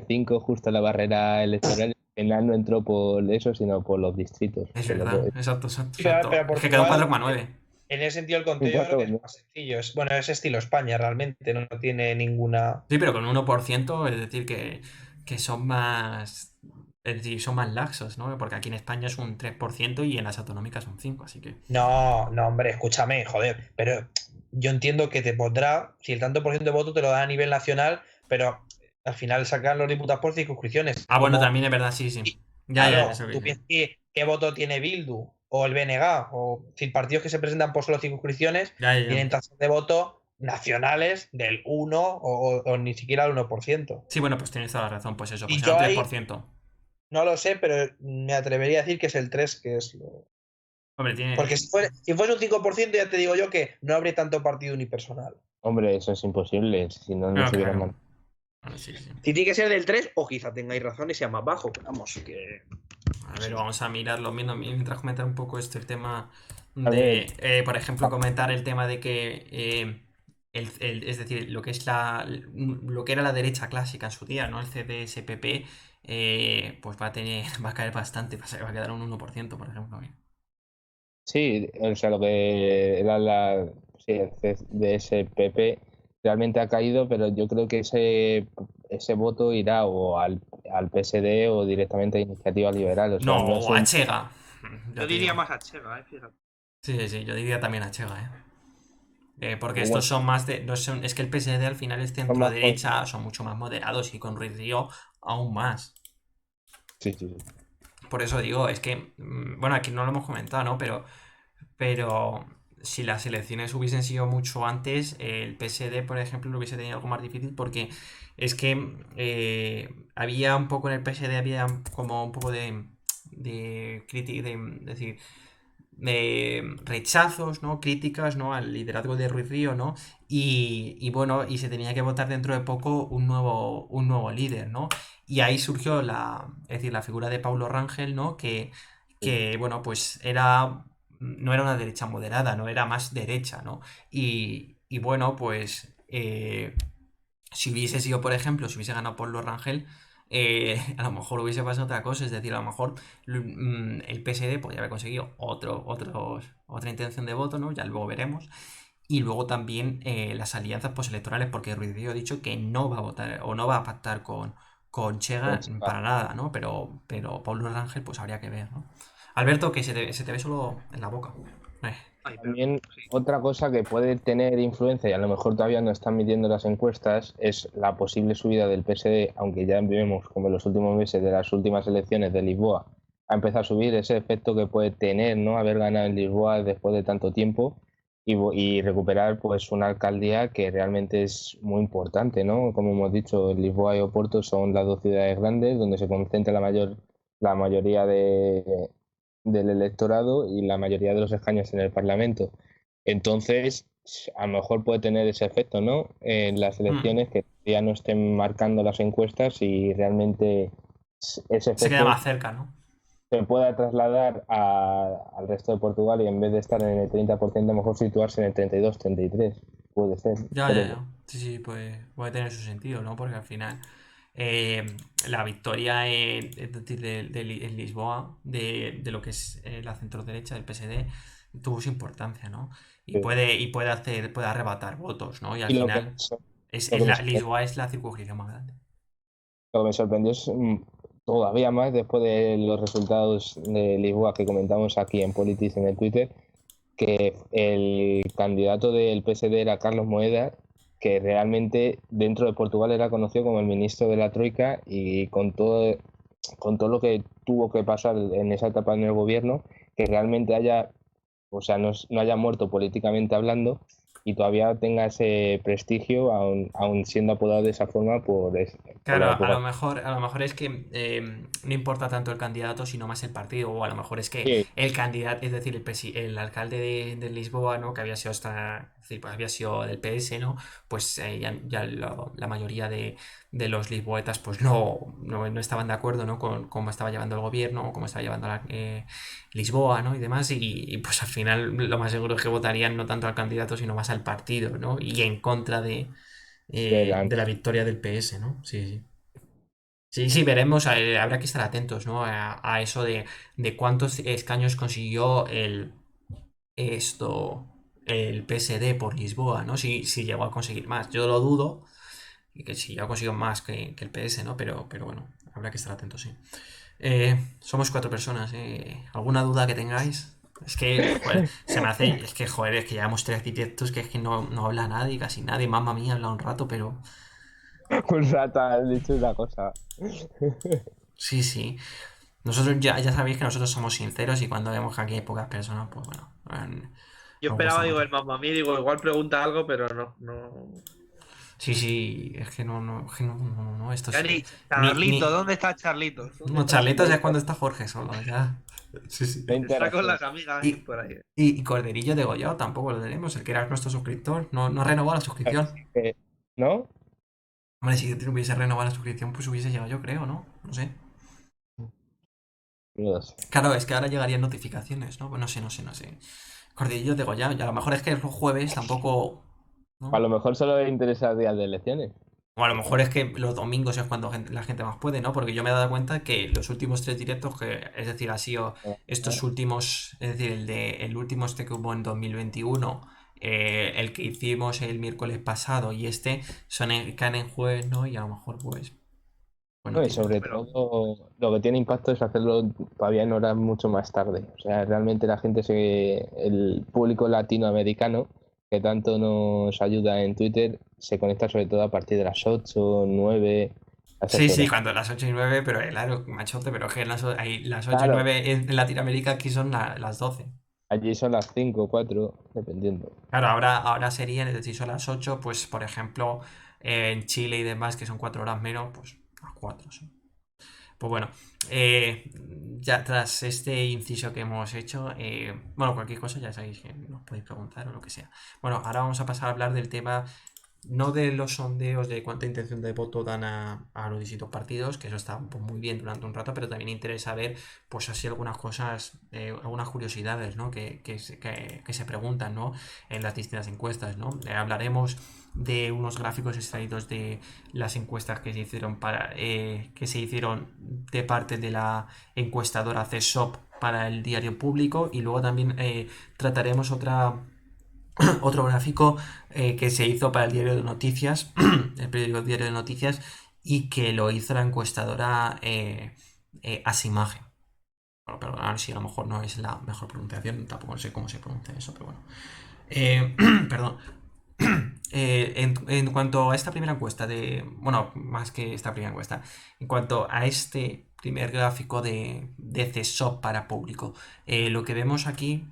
5 justo la barrera electoral. Al final no entró por eso, sino por los distritos. Es Que verdad, exacto, exacto, Sí, pero exacto. Es que quedó un Portugal, 4,9. en ese sentido, el un conteo yo creo 4, que es más sencillo. Bueno, es estilo España realmente, no tiene ninguna. Sí, pero con un 1%, es decir, que son más. Es decir, son más laxos, ¿no? Porque aquí en España es un 3% y en las autonómicas un 5%, así que. No, no, hombre, escúchame, joder. Pero yo entiendo que te pondrá, si el tanto por ciento de voto te lo da a nivel nacional, pero al final sacan los diputados por circunscripciones. Ah, bueno, Como, también es verdad, sí, sí. y, Ya, claro, eso que tú dices. piensas qué voto tiene Bildu o el BNG, o si partidos que se presentan por solo circunscripciones Ya. tienen tasas de voto nacionales del 1 o ni siquiera el 1%. Sí, bueno, pues tienes toda la razón, pues eso, pues Y será yo un ahí 3%. no lo sé, pero me atrevería a decir que es el 3 que es lo. Hombre, tiene. Porque si fuese un 5% ya te digo yo que no habría tanto partido unipersonal. hombre, eso es imposible, si no, no No, se hubieran claro. mandado. Bueno, sí, sí. Si tiene que ser del 3 o quizá tengáis razón y sea más bajo. Pero vamos, que. A ver, vamos a mirarlo mientras comentar un poco el tema A ver, de, por ejemplo, comentar el tema de que, es decir, lo que es lo que era la derecha clásica en su día, ¿no? El CDS-PP, pues va a caer bastante, va a quedar un 1%, por ejemplo. sí, o sea, lo que era sí, el CDS-PP realmente ha caído, pero yo creo que ese voto irá o al PSD o directamente a Iniciativa Liberal. O sea, No, no o sé. a Chega. Ya Yo te diría digo. más a Chega, fíjate. Sí, sí, yo diría también a Chega, porque Bueno, estos son más de. No son, es que el PSD al final es son centro más derecha, son mucho más moderados y con Ruiz Río aún más. sí, sí, sí. Por eso digo, es que. Bueno, aquí no lo hemos comentado, ¿no? Pero si las elecciones hubiesen sido mucho antes, el PSD, por ejemplo, lo hubiese tenido algo más difícil porque es que había un poco en el PSD, había como un poco de crítica, de decir, de rechazos, ¿no? Críticas, ¿no? Al liderazgo de Ruiz Río, ¿no? Y bueno, y se tenía que votar dentro de poco un nuevo líder, ¿no? Y ahí surgió es decir, la figura de Paulo Rangel, ¿no? Que bueno, pues no era una derecha moderada, no era más derecha, ¿no? Y bueno, pues si hubiese sido, por ejemplo, si hubiese ganado Paulo Rangel, a lo mejor hubiese pasado otra cosa, es decir, a lo mejor el PSD podría haber conseguido otra intención de voto, ¿no? Ya luego veremos. Y luego también las alianzas postelectorales, porque Ruiz Díaz ha dicho que no va a votar o no va a pactar con Chega Pues, para nada, ¿no? Pero Paulo Rangel, pues habría que ver, ¿no? Alberto, que se te ve solo en la boca. Eh, Ay, pero también sí. otra cosa que puede tener influencia, y a lo mejor todavía no están midiendo las encuestas, es la posible subida del PSD, aunque ya vemos como en los últimos meses de las últimas elecciones de Lisboa ha empezado a subir ese efecto que puede tener, ¿no? Haber ganado en Lisboa después de tanto tiempo y recuperar pues una alcaldía que realmente es muy importante, ¿no? Como hemos dicho, Lisboa y Oporto son las dos ciudades grandes donde se concentra la mayoría del electorado y la mayoría de los escaños en el Parlamento. Entonces, a lo mejor puede tener ese efecto, ¿no? En las mm, elecciones que ya no estén marcando las encuestas y realmente ese Se queda efecto más cerca, ¿no? se pueda trasladar al resto de Portugal y en vez de estar en el 30%, a lo mejor situarse en el 32, 33. Puede ser. Ya, ya, Pero ya. Sí, sí, pues puede tener su sentido, ¿no? Porque al final eh, la victoria es decir, en Lisboa de lo que es la centro-derecha del PSD tuvo su importancia, ¿no? Puede arrebatar votos, ¿no? Y al y final lo que me Lisboa es la circunscripción más grande. Lo que me sorprendió es todavía más después de los resultados de Lisboa que comentamos aquí en Politics en el Twitter, que el candidato del PSD era Carlos Moedas, que realmente dentro de Portugal era conocido como el ministro de la Troika y con todo lo que tuvo que pasar en esa etapa en el gobierno, que realmente o sea, no haya muerto políticamente hablando y todavía tenga ese prestigio, aun siendo apodado de esa forma por Claro, la a época. lo mejor es que no importa tanto el candidato, sino más el partido, o a lo mejor es que Sí, el candidato, es decir, el alcalde de Lisboa, ¿no? Que había sido es decir, pues había sido del PS, ¿no? Pues la mayoría de los lisboetas, pues no estaban de acuerdo, ¿no? Con cómo estaba llevando el gobierno, o cómo estaba llevando Lisboa, ¿no? Y demás, y pues al final lo más seguro es que votarían no tanto al candidato, sino más al partido, ¿no? Y en contra de la victoria del PS, ¿no? Sí, sí. Sí, sí, veremos, habrá que estar atentos, ¿no? A eso de cuántos escaños consiguió esto, el PSD por Lisboa, ¿no? Si llegó a conseguir más. Yo lo dudo, y que si ya consiguió más que el PS, ¿no? Pero bueno, habrá que estar atentos, sí. Somos cuatro personas, ¿Alguna duda que tengáis? Es que, joder, joder, es que llevamos tres arquitectos que es que no habla nadie, casi nadie. Mamma mía, habla un rato, pero un rato has dicho una cosa. sí, sí. Nosotros ya sabéis que nosotros somos sinceros y cuando vemos que aquí hay pocas personas, pues bueno, Yo nos esperaba, gusta digo, contar. el mamá mía, digo, igual pregunta algo, pero no. Sí, sí, es que no, esto es... Cari, Ni... Charlitos, ¿dónde está Charlitos? ¿Dónde No, está charletas ya es Charlitos? cuando está Jorge solo, ya. Sí, sí. La Está con interacción. las amigas y Y, por ahí. y Corderillo de Goyo tampoco lo tenemos, el que era nuestro suscriptor, no ha renovado la suscripción. Así que, ¿no? Hombre, si no hubiese renovado la suscripción, pues hubiese llegado yo creo, ¿no? No sé. No lo sé. Claro, es que ahora llegarían notificaciones, ¿no? Pues no sé. Corderillo de Goya, y a lo mejor es que los jueves tampoco... A ¿no? lo mejor solo le interesa días de elecciones. O a lo mejor es que los domingos es cuando la gente más puede, ¿no? Porque yo me he dado cuenta que los últimos tres directos, es decir, ha sido estos últimos, es decir, el último este que hubo en 2021 el que hicimos el miércoles pasado y caen en jueves, ¿no? Y a lo mejor pues no No, y tiene tanto. sobre todo lo que tiene impacto es hacerlo todavía en horas mucho más tarde. O sea, realmente el público latinoamericano que tanto nos ayuda en Twitter se conecta sobre todo a partir de las 8, 9, a esas Sí, sí, horas. cuando las 8 y 9, pero claro, machote, pero es que las 8 y Claro, 9 en Latinoamérica aquí son las 12. allí son las 5, 4, dependiendo. Claro, ahora serían, es decir, son las 8, pues por ejemplo, en Chile y demás, que son 4 horas menos, pues las 4 son. Pues bueno, ya tras este inciso que hemos hecho, bueno, cualquier cosa ya sabéis que nos podéis preguntar o lo que sea. Bueno, ahora vamos a pasar a hablar del tema, no de los sondeos de cuánta intención de voto dan a los distintos partidos, que eso está pues, muy bien durante un rato, pero también interesa ver, pues así algunas cosas, algunas curiosidades, ¿no? Que se preguntan, ¿no? En las distintas encuestas, ¿no? Hablaremos de unos gráficos extraídos de las encuestas que se hicieron de parte de la encuestadora CSOP para el diario público, y luego también trataremos otro gráfico que se hizo para el diario de noticias, el periódico Diario de Noticias, y que lo hizo la encuestadora Asimagen. Bueno, perdón, si a lo mejor no es la mejor pronunciación, tampoco sé cómo se pronuncia eso, pero bueno. Perdón. En cuanto a esta primera encuesta bueno, más que esta primera encuesta, en cuanto a este primer gráfico de CSOP para público, lo que vemos aquí,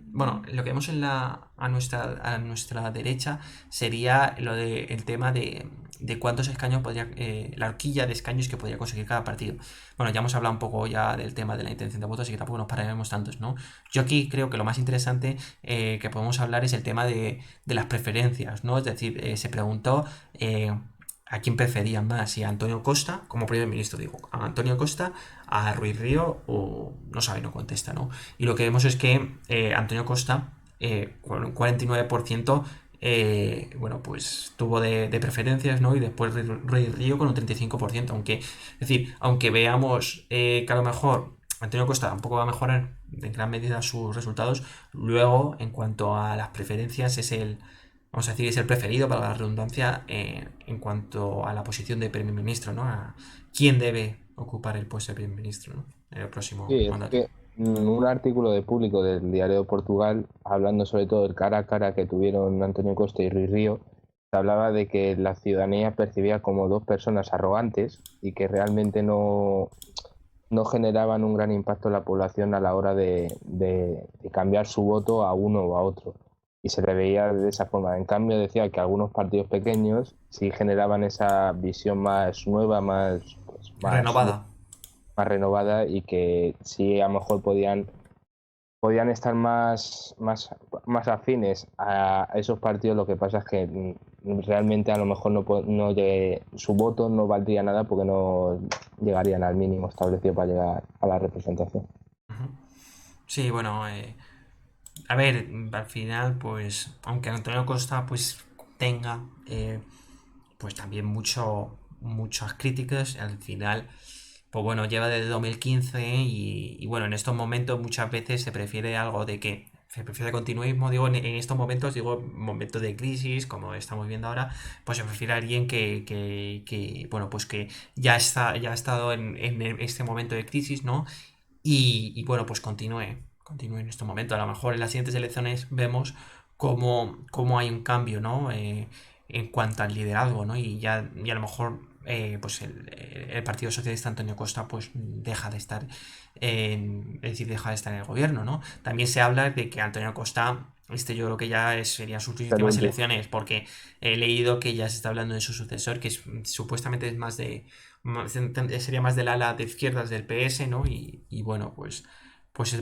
bueno, lo que vemos a nuestra derecha sería el tema de cuántos escaños podría, la horquilla de escaños que podría conseguir cada partido. Bueno, ya hemos hablado un poco ya del tema de la intención de voto, así que tampoco nos pararemos tantos, ¿no? Yo aquí creo que lo más interesante que podemos hablar es el tema de las preferencias, ¿no? Es decir, se preguntó a quién preferían más, si a Antonio Costa como primer ministro, digo, a Antonio Costa, a Ruiz Río, o no sabe, no contesta, ¿no? Y lo que vemos es que Antonio Costa, con un 49%, bueno, pues tuvo de preferencias, ¿no? Y después Ruiz Río con un 35%, es decir, aunque veamos que a lo mejor Antonio Costa tampoco va a mejorar en gran medida sus resultados, luego, en cuanto a las preferencias, vamos a decir, es el preferido para la redundancia en cuanto a la posición de primer ministro, ¿no? A quién debe ocupar el puesto de primer ministro, ¿no? En el próximo Sí, es mandato. que un artículo de Público del Diario de Portugal, hablando sobre todo del cara a cara que tuvieron Antonio Costa y Ruiz Río, se hablaba de que la ciudadanía percibía como dos personas arrogantes y que realmente no generaban un gran impacto en la población a la hora de cambiar su voto a uno o a otro. Y se le veía de esa forma. En cambio, decía que algunos partidos pequeños sí generaban esa visión más nueva, Renovada. más renovada y que sí a lo mejor podían estar más afines a esos partidos. Lo que pasa es que realmente a lo mejor su voto no valdría nada porque no llegarían al mínimo establecido para llegar a la representación. Sí, bueno, a ver, al final, pues, aunque Antonio Costa, pues, tenga, pues, también muchas críticas, al final, pues, bueno, lleva desde 2015 y, bueno, en estos momentos muchas veces se prefiere algo de que se prefiere continuismo, digo, en estos momentos, digo, momentos de crisis, como estamos viendo ahora, pues se prefiere a alguien bueno, pues que ya ha estado en este momento de crisis, ¿no? Y bueno, pues continúe en este momento. A lo mejor en las siguientes elecciones vemos cómo hay un cambio, ¿no? En cuanto al liderazgo, ¿no? Y a lo mejor pues el Partido Socialista Antonio Costa pues deja de estar deja de estar en el gobierno, ¿no? También se habla de que Antonio Costa, yo creo que serían sus El últimas último. elecciones, porque he leído que ya se está hablando de su sucesor, que supuestamente es sería más del ala de izquierdas del PS, ¿no? Y bueno, pues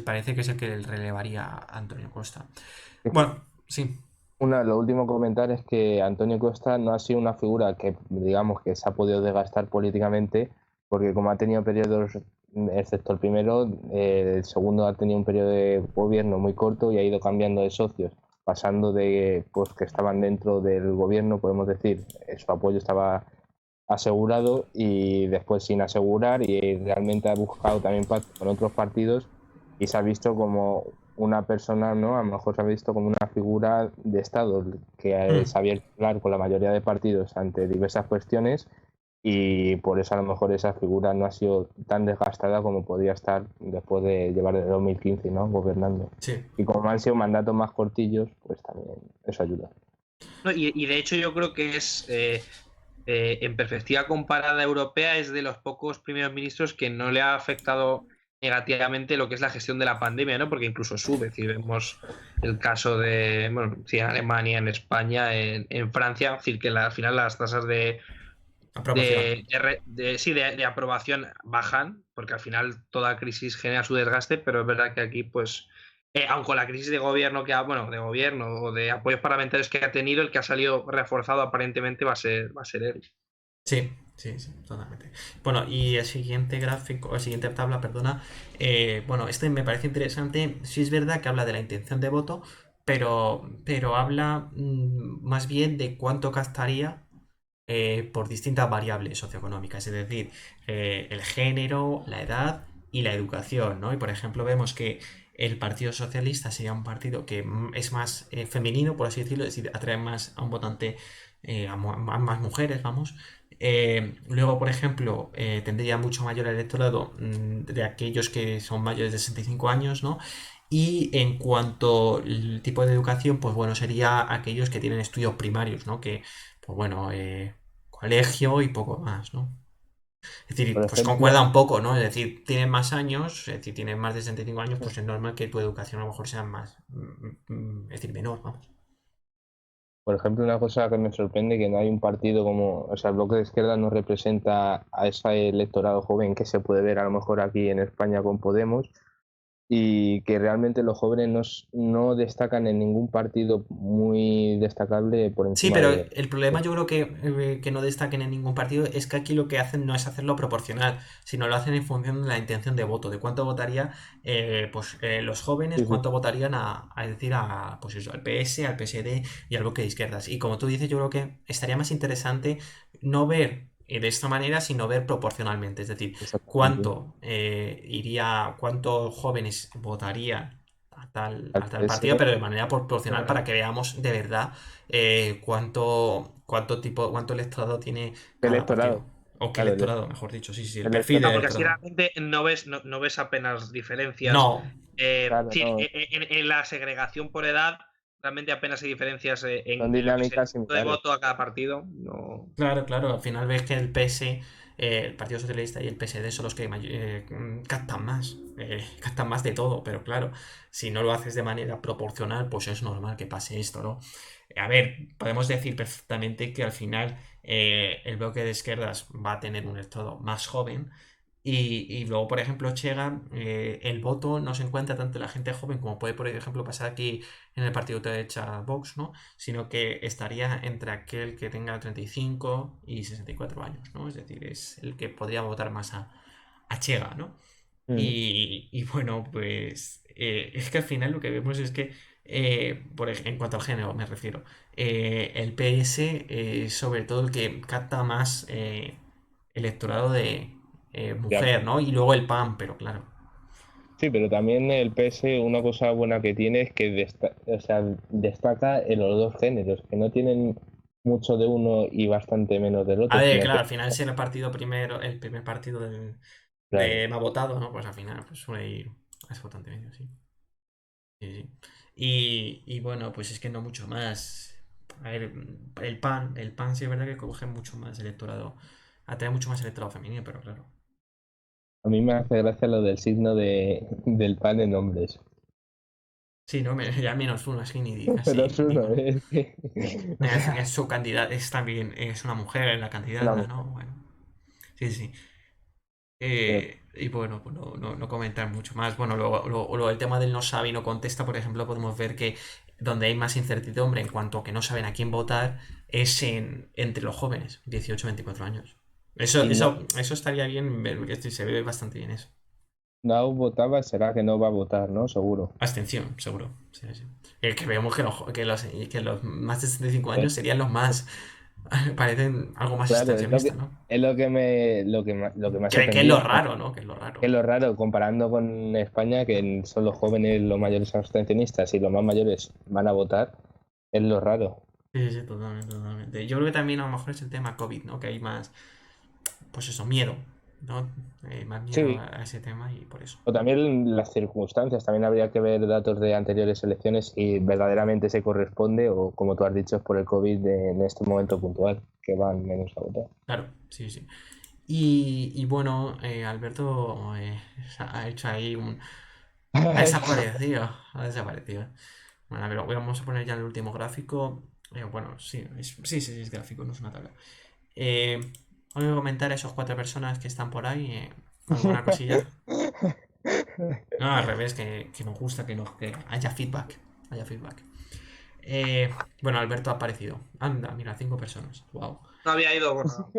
parece que es el que relevaría a Antonio Costa. Bueno, sí. Lo último que comentar es que Antonio Costa no ha sido una figura que, digamos, que se ha podido desgastar políticamente, porque como ha tenido periodos, excepto el primero, el segundo ha tenido un periodo de gobierno muy corto y ha ido cambiando de socios, pasando de pues que estaban dentro del gobierno, podemos decir, su apoyo estaba asegurado y después sin asegurar, y realmente ha buscado también pacto con otros partidos y se ha visto como una persona, ¿no? A lo mejor se ha visto como una figura de Estado que sabía hablar con la mayoría de partidos ante diversas cuestiones y por eso a lo mejor esa figura no ha sido tan desgastada como podría estar después de llevar desde 2015, ¿no? Gobernando. Sí. Y como han sido mandatos más cortillos, pues también eso ayuda. No, y de hecho yo creo que es, en perspectiva comparada europea, es de los pocos primeros ministros que no le ha afectado negativamente lo que es la gestión de la pandemia, ¿no? Porque incluso sube, es decir, vemos el caso de, bueno, sí, en Alemania, en España, en Francia, es decir, que al final las tasas Aprobación. de aprobación bajan, porque al final toda crisis genera su desgaste, pero es verdad que aquí, pues, aun con la crisis de gobierno bueno, de gobierno o de apoyos parlamentarios que ha tenido, el que ha salido reforzado aparentemente va a ser él. Sí, sí, sí, totalmente. Bueno, y el siguiente gráfico, el siguiente tabla, perdona. Bueno, este me parece interesante. Sí es verdad que habla de la intención de voto, pero habla más bien de cuánto gastaría por distintas variables socioeconómicas, es decir, el género, la edad y la educación, ¿no? Y por ejemplo, vemos que el Partido Socialista sería un partido que es más femenino, por así decirlo, es decir, atrae más a un votante, a más mujeres, vamos. Luego, por ejemplo, tendría mucho mayor electorado de aquellos que son mayores de 65 años, ¿no? Y en cuanto al tipo de educación, pues bueno, sería aquellos que tienen estudios primarios, ¿no? Que, pues bueno, colegio y poco más, ¿no? Es decir, Por pues ejemplo, concuerda un poco, ¿no? Es decir, tienes más años, es decir, tienes más de 65 años, pues es normal que tu educación a lo mejor sea más, es decir, menor, vamos. una cosa que me sorprende que no hay un partido como, o sea, el Bloque de Izquierda no representa a ese electorado joven que se puede ver a lo mejor aquí en España con Podemos y que realmente los jóvenes no destacan en ningún partido muy destacable por Sí, encima pero de... el problema yo creo que no destaquen en ningún partido es que aquí lo que hacen no es hacerlo proporcional, sino lo hacen en función de la intención de voto, de cuánto votaría los jóvenes, Sí, sí, cuánto votarían decir, pues eso, al PS, al PSD y al bloque de izquierdas. Y como tú dices, yo creo que estaría más interesante no ver de esta manera, sino ver proporcionalmente, es decir, exactamente. cuántos jóvenes votarían Al a tal partido, PS, pero de manera proporcional Claro. para que veamos de verdad cuánto electorado tiene cada partido. electorado, O qué claro, electorado, mejor dicho, sí, sí, el perfil del Claro, electorado, porque así electorado. realmente no ves apenas diferencias. No, claro, Sí, no, en la segregación por edad, realmente apenas hay diferencias son en lo que es el dinámicas punto de similares. voto a cada partido. No. claro, claro, al final ves que el PS, el Partido Socialista y el PSD son los que captan más de todo, pero claro, si no lo haces de manera proporcional, pues es normal que pase esto, ¿no? A ver, podemos decir perfectamente que al final el bloque de izquierdas va a tener un electorado más joven y luego, por ejemplo, Chega, el voto no se encuentra tanto en la gente joven como puede, por ejemplo, pasar aquí en el partido de derecha Vox, ¿no? Sino que estaría entre aquel que tenga 35 y 64 años, ¿no? Es decir, es el que podría votar más a Chega, ¿no? Mm. Y bueno, pues es que al final lo que vemos es que, en cuanto al género me refiero, el PS es sobre todo el que capta más electorado de Ya. mujer, ¿no? Y luego el PAN, pero claro. Sí, pero también el PS, una cosa buena que tiene es que o sea, destaca en los dos géneros, que no tienen mucho de uno y bastante menos del A otro, ver, sino claro, que, al final si el primer partido claro, de más votado, ¿no? Pues al final pues suele ir a ese votante medio, sí. Sí, sí. Y bueno, pues es que no mucho más. A ver, el PAN sí es verdad que coge mucho más electorado, atrae mucho más electorado femenino, pero claro. a mí me hace gracia lo del signo del pan en hombres. Sí, no, ya menos uno, así ni Pero casi es uno, ninguno. es que... Es su candidata, es también, es una mujer la Una candidata, ¿no? mujer. Bueno, sí, sí. Pero, Y bueno, pues no comentar mucho más. Bueno, luego el tema del no sabe y no contesta, por ejemplo, podemos ver que donde hay más incertidumbre en cuanto a que no saben a quién votar es entre los jóvenes, 18 24 años. Eso, y no, eso, eso estaría bien, que se ve bastante bien eso. no votaba, será que no va a votar, ¿no? Seguro. Abstención, seguro. Sí, sí. Que vemos que los más de 65 años serían los más. parecen algo más Claro, extensionistas, ¿no? es lo que me ha Que es lo sorprendido. raro, ¿no? Que es lo raro. Que es lo raro, comparando con España, que son los jóvenes los mayores abstencionistas y los más mayores van a votar, es lo raro. Sí, sí, totalmente, totalmente. Yo creo que también a lo mejor es el tema COVID, ¿no? Que hay más, pues eso, miedo, ¿no? Más miedo Sí, a ese tema y por eso. o también las circunstancias, también habría que ver datos de anteriores elecciones si verdaderamente se corresponde o, como tú has dicho, es por el COVID en este momento puntual, que van menos a votar. Claro, sí, sí. Y bueno, Alberto ha hecho ahí un... Ha desaparecido, ha desaparecido. Bueno, a ver, vamos a poner ya el último gráfico. Bueno, sí, sí, sí, sí, es gráfico, no es una tabla. Eh, Voy a comentar a esos 4 personas que están por ahí. ¿Alguna cosilla? No, al revés, que nos gusta que haya feedback. Haya feedback. Bueno, Alberto ha aparecido. Anda, mira, 5 personas. Wow. No había ido, bueno.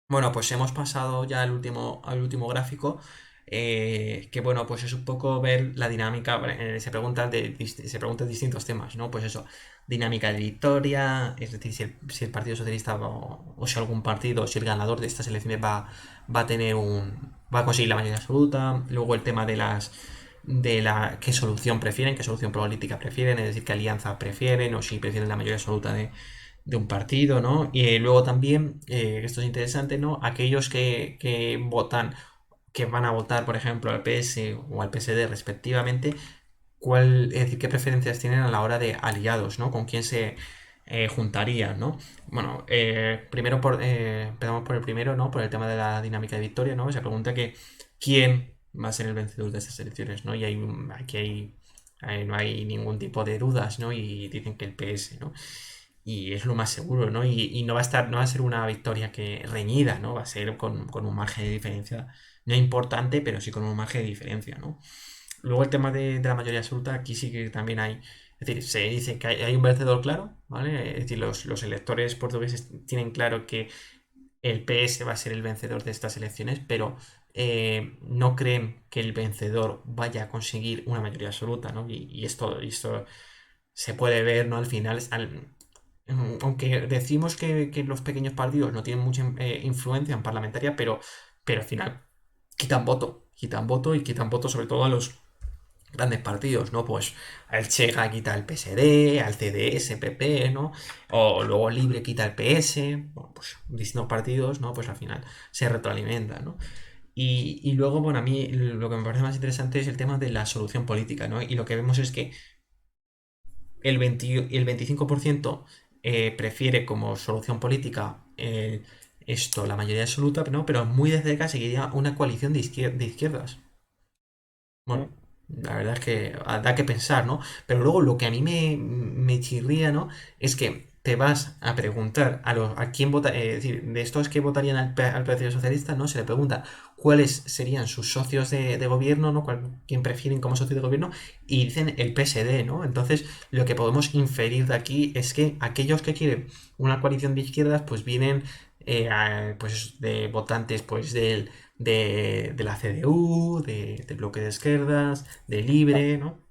Bueno, pues hemos pasado ya al último gráfico, que bueno, pues es un poco ver la dinámica, se preguntan distintos temas, ¿no? Pues eso, dinámica de victoria, es decir, si el Partido Socialista o si algún partido, si el ganador de estas elecciones va a conseguir la mayoría absoluta, luego el tema qué solución prefieren, qué solución política prefieren, es decir, qué alianza prefieren, o si prefieren la mayoría absoluta de un partido, ¿no? Y luego también, esto es interesante, ¿no? Aquellos que votan, que van a votar, por ejemplo, al PS o al PSD respectivamente, es decir, qué preferencias tienen a la hora de aliados, ¿no? Con quién se juntarían, ¿no? Bueno, primero empezamos por el primero, ¿no? Por el tema de la dinámica de victoria, ¿no? Se pregunta que quién va a ser el vencedor de estas elecciones, ¿no? Y no hay ningún tipo de dudas, ¿no? Y dicen que el PS, ¿no? Y es lo más seguro, ¿no? Y no va a ser una victoria que reñida, ¿no? Va a ser con un margen de diferencia, no importante, pero sí con un margen de diferencia, ¿no? Luego el tema de la mayoría absoluta, aquí sí que también hay, es decir, se dice que hay un vencedor claro, ¿vale? Es decir, los electores portugueses tienen claro que el PS va a ser el vencedor de estas elecciones, pero no creen que el vencedor vaya a conseguir una mayoría absoluta, ¿no? Y esto se puede ver, ¿no? Al final, aunque decimos que los pequeños partidos no tienen mucha influencia en parlamentaria, pero al final quitan voto y quitan voto sobre todo a los grandes partidos, ¿no? Pues el Chega quita el PSD, al CDS, PP, ¿no? O luego Libre quita el PS, bueno, pues distintos partidos, ¿no? Pues al final se retroalimentan, ¿no? Y luego, bueno, a mí lo que me parece más interesante es el tema de la solución política, ¿no? Y lo que vemos es que el 25% prefiere como solución política la mayoría absoluta, ¿no? Pero muy de cerca seguiría una coalición de izquierdas. Bueno, la verdad es que da que pensar, ¿no? Pero luego lo que a mí me chirría, ¿no? Es que te vas a preguntar a quién vota, es decir, de estos que votarían al Partido Socialista, ¿no? Se le pregunta cuáles serían sus socios de gobierno, ¿no? Quién prefieren como socio de gobierno, y dicen el PSD, ¿no? Entonces, lo que podemos inferir de aquí es que aquellos que quieren una coalición de izquierdas, pues vienen pues de votantes pues de la CDU, del bloque de izquierdas, de Libre, ¿no?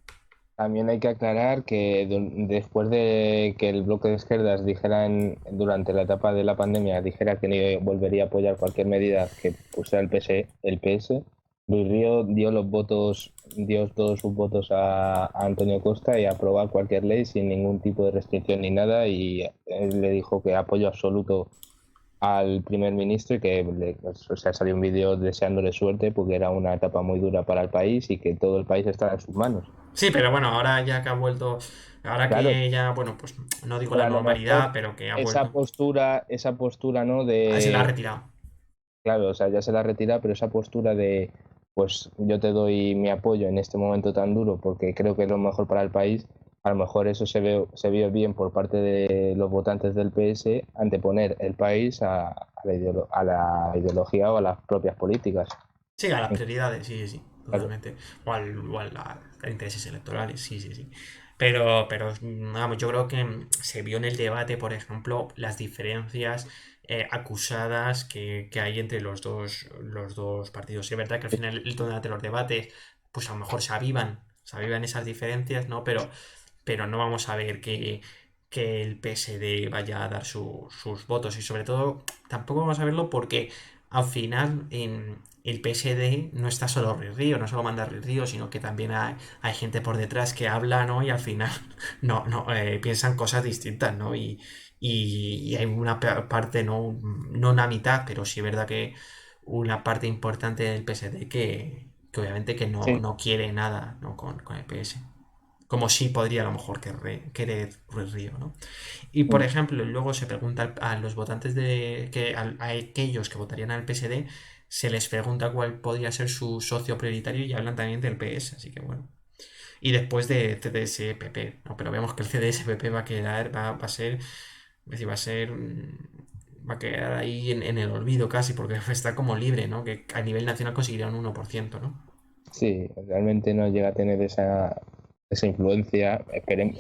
También hay que aclarar que después de que el bloque de izquierdas dijera durante la etapa de la pandemia, dijera que no volvería a apoyar cualquier medida que pusiera el PS, Luis Río dio todos sus votos a Antonio Costa y aprobó cualquier ley sin ningún tipo de restricción ni nada, y él le dijo que apoyo absoluto al primer ministro y que o sea, salió un vídeo deseándole suerte porque era una etapa muy dura para el país y que todo el país estaba en sus manos. Sí, pero bueno, ahora ya que ha vuelto, ahora Claro, que ya, bueno, pues no digo pero la a lo mejor normalidad, pero que ha esa vuelto, postura, ¿no? se la ha De, retirado. claro, o sea, ya se la retira, pero esa postura de, pues yo te doy mi apoyo en este momento tan duro porque creo que es lo mejor para el país, a lo mejor eso se vio bien por parte de los votantes del PS, anteponer el país a la ideología o a las propias políticas. Sí, a las prioridades, sí, sí, sí, Claro. totalmente. A intereses electorales, sí, sí, sí. Pero vamos, yo creo que se vio en el debate, por ejemplo, las diferencias acusadas que hay entre los dos partidos. Sí, es verdad que al final, durante los debates, pues a lo mejor se avivan esas diferencias, ¿no? Pero no vamos a ver que el PSD vaya a dar sus votos y sobre todo tampoco vamos a verlo porque al final en el PSD no está solo Río, no solo manda Río, sino que también hay gente por detrás que habla, ¿no? Y al final no piensan cosas distintas, ¿no? Y hay una parte, no una mitad, pero sí es verdad que una parte importante del PSD que obviamente que no, Sí. no quiere nada, ¿no? con el PS. Como sí podría a lo mejor querer Río, ¿no? Y por Mm. ejemplo, luego se pregunta a los votantes a aquellos que votarían al PSD, se les pregunta cuál podría ser su socio prioritario y hablan también del PS, así que bueno. Y después de CDS-PP, ¿no? Pero vemos que el CDS-PP va a quedar, va a ser, es decir, va a quedar ahí en el olvido casi, porque está como libre, ¿no? Que a nivel nacional conseguiría un 1%, ¿no? Sí, realmente no llega a tener esa influencia.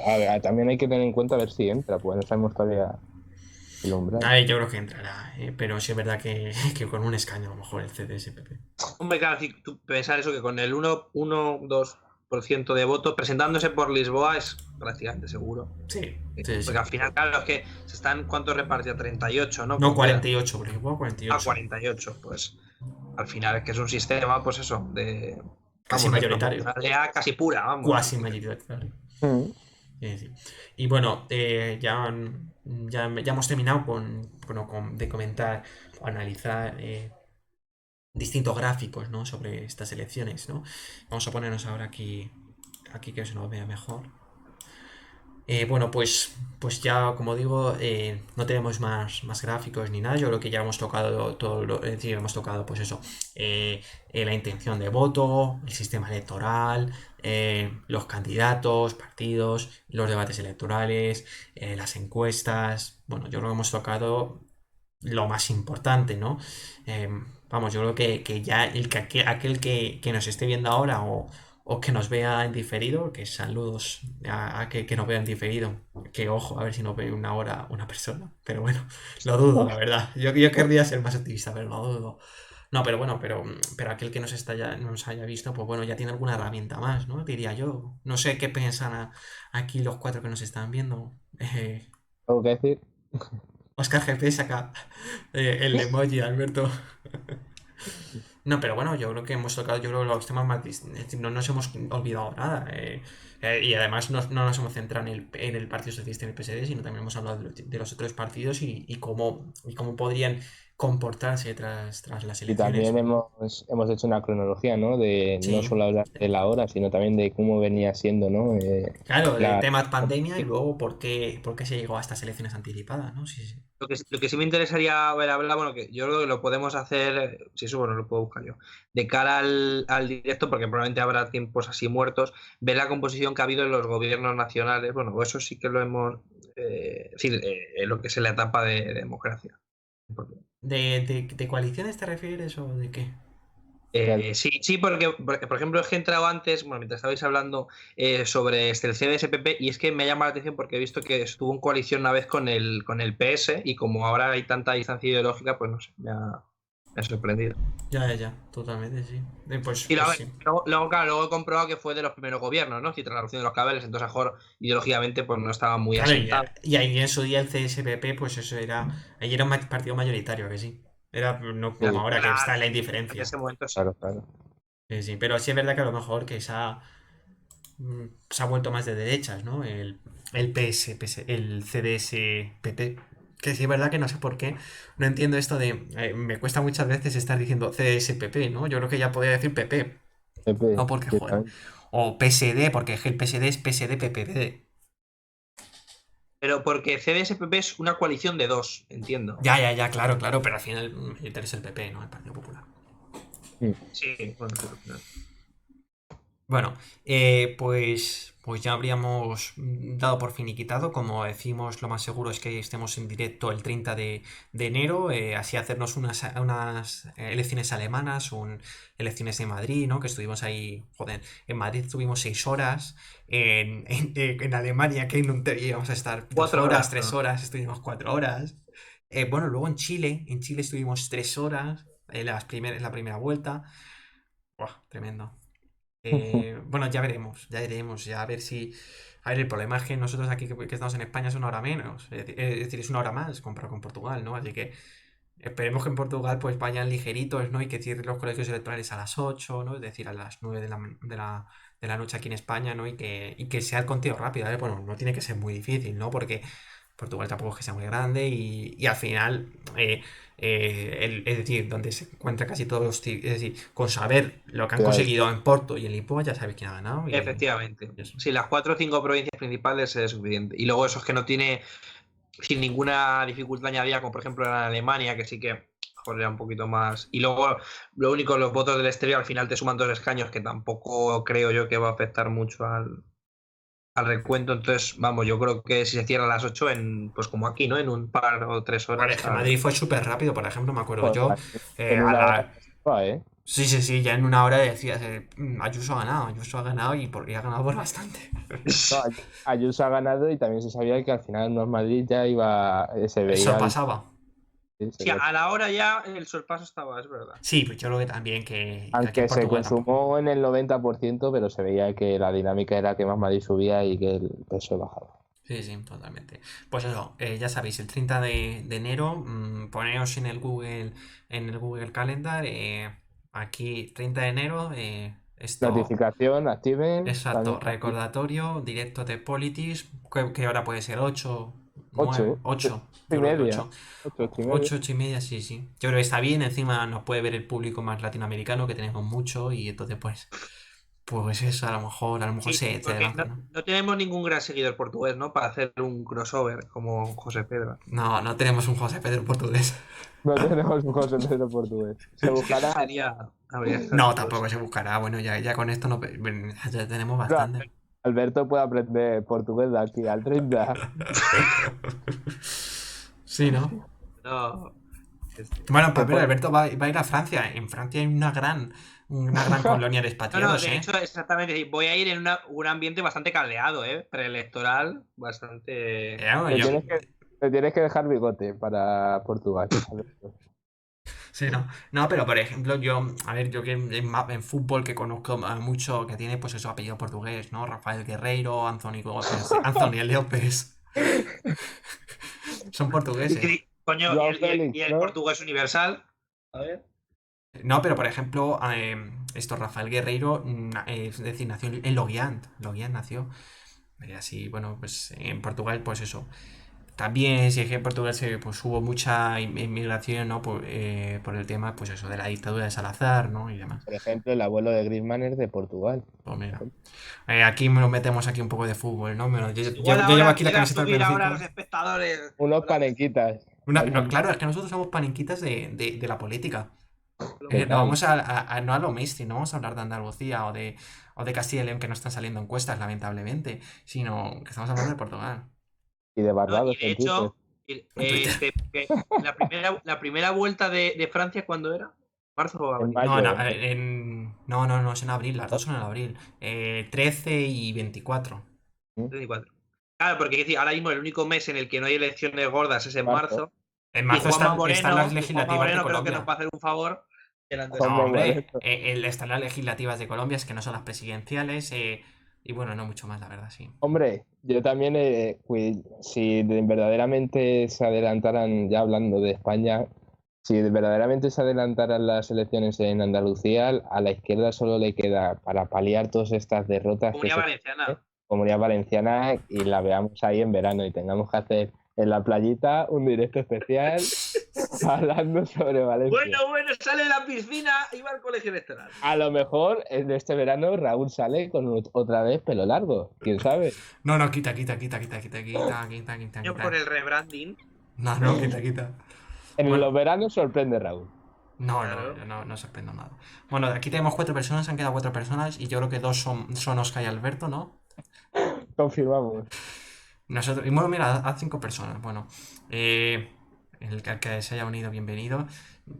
A ver, también hay que tener en cuenta a ver si entra, pues no sabemos todavía el umbral. A ver, yo creo que entrará, pero sí es verdad que con un escaño a lo mejor el CDS-PP. Hombre, claro, si tú pensar eso que con el 1-2% de votos presentándose por Lisboa es prácticamente seguro. Sí, sí, sí. Porque al final, claro, es que se están, ¿cuántos repartió? 38, ¿no? No, Creo que era. 48, porque juego A 48. 48, pues al final es que es un sistema, pues eso, Casi de mayoritario. proporcionalidad casi pura, vamos. Cuasi mayoritario. Mm. Sí. Y bueno, ya hemos terminado de comentar o analizar distintos gráficos, ¿no? Sobre estas elecciones, ¿no? Vamos a ponernos ahora aquí que se nos vea mejor. Bueno, pues ya, como digo, no tenemos más gráficos ni nada. Yo creo que ya hemos tocado es decir, hemos tocado, pues eso, la intención de voto, el sistema electoral, los candidatos, partidos, los debates electorales, las encuestas. Bueno, yo creo que hemos tocado lo más importante, ¿no? Eh, Vamos, yo creo que ya aquel que nos esté viendo ahora o que nos vea en diferido, que saludos a que nos vea en diferido, que ojo, a ver si nos ve una hora una persona, pero bueno, lo dudo, la verdad. Yo querría ser más optimista, pero lo dudo. No, pero bueno, pero aquel que nos haya visto, pues bueno, ya tiene alguna herramienta más, ¿no? Diría yo. No sé qué piensan aquí los cuatro que nos están viendo. ¿Algo que decir? Oscar GP saca el emoji, Alberto. No, pero bueno, yo creo que hemos tocado, yo creo, los temas es decir, no nos hemos olvidado nada. Y además no nos hemos centrado en el Partido Socialista y en el PSD, sino también hemos hablado de los otros partidos y cómo podrían comportarse tras las Y elecciones. también hemos hecho una cronología, ¿no? De no Sí, solo hablar de la hora, sino también de cómo venía siendo, ¿no? claro, el La... tema pandemia y luego por qué se llegó a estas elecciones anticipadas, ¿no? Sí, sí. Lo que sí me interesaría ver hablar, bueno, que yo creo que lo podemos hacer, si eso, bueno, lo puedo buscar yo, de cara al directo, porque probablemente habrá tiempos así muertos, ver la composición que ha habido en los gobiernos nacionales, bueno, eso sí que lo hemos, es decir, lo que es la etapa de democracia. ¿De coaliciones te refieres o de qué? Sí, sí, porque, por ejemplo, es que he entrado antes, bueno, mientras estabais hablando sobre el CDSPP, y es que me ha llamado la atención porque he visto que estuvo en coalición una vez con el PS, y como ahora hay tanta distancia ideológica, pues no sé, me ha sorprendido. Ya, totalmente, sí. Y Pues sí. claro, luego he comprobado que fue de los primeros gobiernos, ¿no? Si tras la reducción de los cabeles, entonces a lo mejor ideológicamente pues no estaba muy Claro, asentado. y ahí en su día el CSPP, pues eso ahí era un partido mayoritario, que sí. Era no como Sí, ahora que está Claro, en la en indiferencia. ese momento sí. claro, claro. Sí, sí, pero sí es verdad que a lo mejor que se ha vuelto más de derechas, ¿no? El el CDS-PP. Que sí es verdad que no sé por qué. No entiendo esto de. Me cuesta muchas veces estar diciendo CDS-PP, ¿no? Yo creo que ya podría decir PP. Pepe, No porque, joder. directamente. O PSD, porque es que el PSD es PSD-PPD. Pero porque CDSPP es una coalición de dos, entiendo. Ya, claro, pero al final me interesa el PP, ¿no? El Partido Popular. Mm. Sí, bueno, sí, al final. Bueno, pues ya habríamos dado por finiquitado. Como decimos, lo más seguro es que estemos en directo el 30 de enero, así hacernos unas elecciones alemanas, elecciones en Madrid, ¿no? Que estuvimos ahí, joder, en Madrid estuvimos 6 horas, en Alemania, que no íbamos a estar 2 horas, 4 horas, 3 horas, estuvimos 4 horas. Bueno, luego en Chile estuvimos 3 horas, la primera vuelta. Buah, tremendo. Bueno, ya veremos, ya veremos, ya a ver A ver, el problema es que nosotros aquí que estamos en España es una hora menos. Es decir, es una hora más comparado con Portugal, ¿no? Así que esperemos que en Portugal pues vayan ligeritos, ¿no? Y que cierren los colegios electorales a las 8, ¿no? Es decir, a las 9 de la noche aquí en España, ¿no? Y que sea el conteo rápido, ¿eh? Bueno, no tiene que ser muy difícil, ¿no? Porque Portugal tampoco es que sea muy grande y al final, es decir, donde se encuentra casi todos los... Es decir, con saber lo que han conseguido en Porto y en Lisboa, ya sabes quién ha ganado. Efectivamente. Y eso. Sí, las 4 o 5 provincias principales es suficiente. Y luego esos que no tiene sin ninguna dificultad añadida, como por ejemplo en Alemania, que sí que joder, un poquito más. Y luego, lo único, los votos del exterior al final te suman 2 escaños, que tampoco creo yo que va a afectar mucho al recuento. Entonces, vamos, yo creo que si se cierra a las 8, pues como aquí, ¿no? En un par o 3 Bueno, horas. es que Madrid fue súper rápido, por ejemplo, me acuerdo Pues, yo. en A una hora la... estaba, ¿eh? Sí, sí, sí, ya en una hora decías, Ayuso ha ganado y ha ganado por bastante. No, Ayuso ha ganado y también se sabía que al final no Madrid ya iba, se Eso veía. pasaba. Sí, Sí, a la hora ya el sorpaso estaba, es verdad. Sí, pues yo creo que también que aquí en Aunque se Portugal consumó tampoco. en el 90%, pero se veía que la dinámica era que más Madrid subía y que el PSOE bajaba. Sí, sí, totalmente. Pues eso, ya sabéis, el 30 de enero, poneos en el Google Calendar, aquí 30 de enero, esto, Notificación, activen, exacto, también recordatorio, directo de Politics, ¿qué hora puede ser? 8, 9, 8, 8, 8 y yo creo que media, 8, 8 y media. 8, 8 y media, sí, sí. Yo creo que está bien, encima nos puede ver el público más latinoamericano, que tenemos mucho, y entonces pues eso, a lo mejor Sí, se porque lanza, ¿no? no tenemos ningún gran seguidor portugués, ¿no? Para hacer un crossover como José Pedro. No, no tenemos un José Pedro portugués. No tenemos un José Pedro portugués. Se Es que eso buscará. sería. Habría que hacer No, otra tampoco cosa. se buscará. Bueno, ya con esto no, ya tenemos No, bastante. Alberto puede aprender portugués de aquí al 30. Sí, ¿no? No. Bueno, Se pues ver, pone- Alberto va a ir a Francia. En Francia hay una gran colonia de No, expatriados, de ¿eh? hecho, exactamente. Voy a ir en un ambiente bastante caldeado, ¿eh? Preelectoral, bastante. Bueno, Te tienes que, te tienes que dejar bigote para Portugal, Alberto. sí, ¿no? No, pero por ejemplo, a ver, yo que en fútbol que conozco mucho, que tiene pues eso, apellido portugués, ¿no? Rafael Guerreiro, Anthony López, Anthony López. Son portugueses. Coño, Joao Félix, y el ¿no? portugués universal. A ver. No, pero por ejemplo, Rafael Guerreiro, es decir, nació en Loguiant. Loguiant nació. Así, bueno, pues en Portugal, pues eso. También, si es que en Portugal pues, hubo mucha inmigración, ¿no? Por el tema, pues eso, de la dictadura de Salazar, ¿no? Y demás. Por ejemplo, el abuelo de Griezmann es de Portugal. Pues mira. Aquí nos metemos aquí un poco de fútbol, ¿no? Igual Yo llevo ahora aquí la empiezan a camiseta del subir ahora Benfica. los espectadores. Unos panenquitas. No, claro, es que nosotros somos panenquitas de la política. No Total. vamos no a lo mainstream, no vamos a hablar de Andalucía o de Castilla y León, que no están saliendo encuestas, lamentablemente, sino que estamos hablando de Portugal. Y de No, y Barbados de en Twitter. hecho, En Twitter. la primera vuelta de Francia, ¿cuándo era? ¿Marzo o En abril? No, mayo. no, es en abril, las dos son en abril. 13 y 24. 24. Claro, porque quiero decir, ahora mismo el único mes en el que no hay elecciones gordas es en Marzo. marzo. En Y marzo están las Juanma legislativas de Moreno creo que nos va Colombia. a hacer un favor delante de No, Juanma hombre, Moreno. están las legislativas de Colombia, es que no son las presidenciales, y bueno, no mucho más, la verdad, sí. Hombre, yo también, si verdaderamente se adelantaran, ya hablando de España, si verdaderamente se adelantaran las elecciones en Andalucía, a la izquierda solo le queda para paliar todas estas derrotas que Comunidad se Valenciana. Comunidad Valenciana y la veamos ahí en verano y tengamos que hacer en la playita un directo especial hablando sobre Valencia. Bueno, sale de la piscina y va al colegio electoral. A lo mejor en este verano Raúl sale con otra vez pelo largo, quién sabe. No, quita. Yo por el rebranding. No, quita. En Bueno, los veranos sorprende Raúl. no, Claro. yo no sorprendo nada. Bueno, aquí tenemos 4 personas, han quedado 4 personas, y yo creo que 2 son Oscar y Alberto, ¿no? Confirmamos. Nosotros, y bueno, mira, a 5 personas. Bueno, el que se haya unido, bienvenido.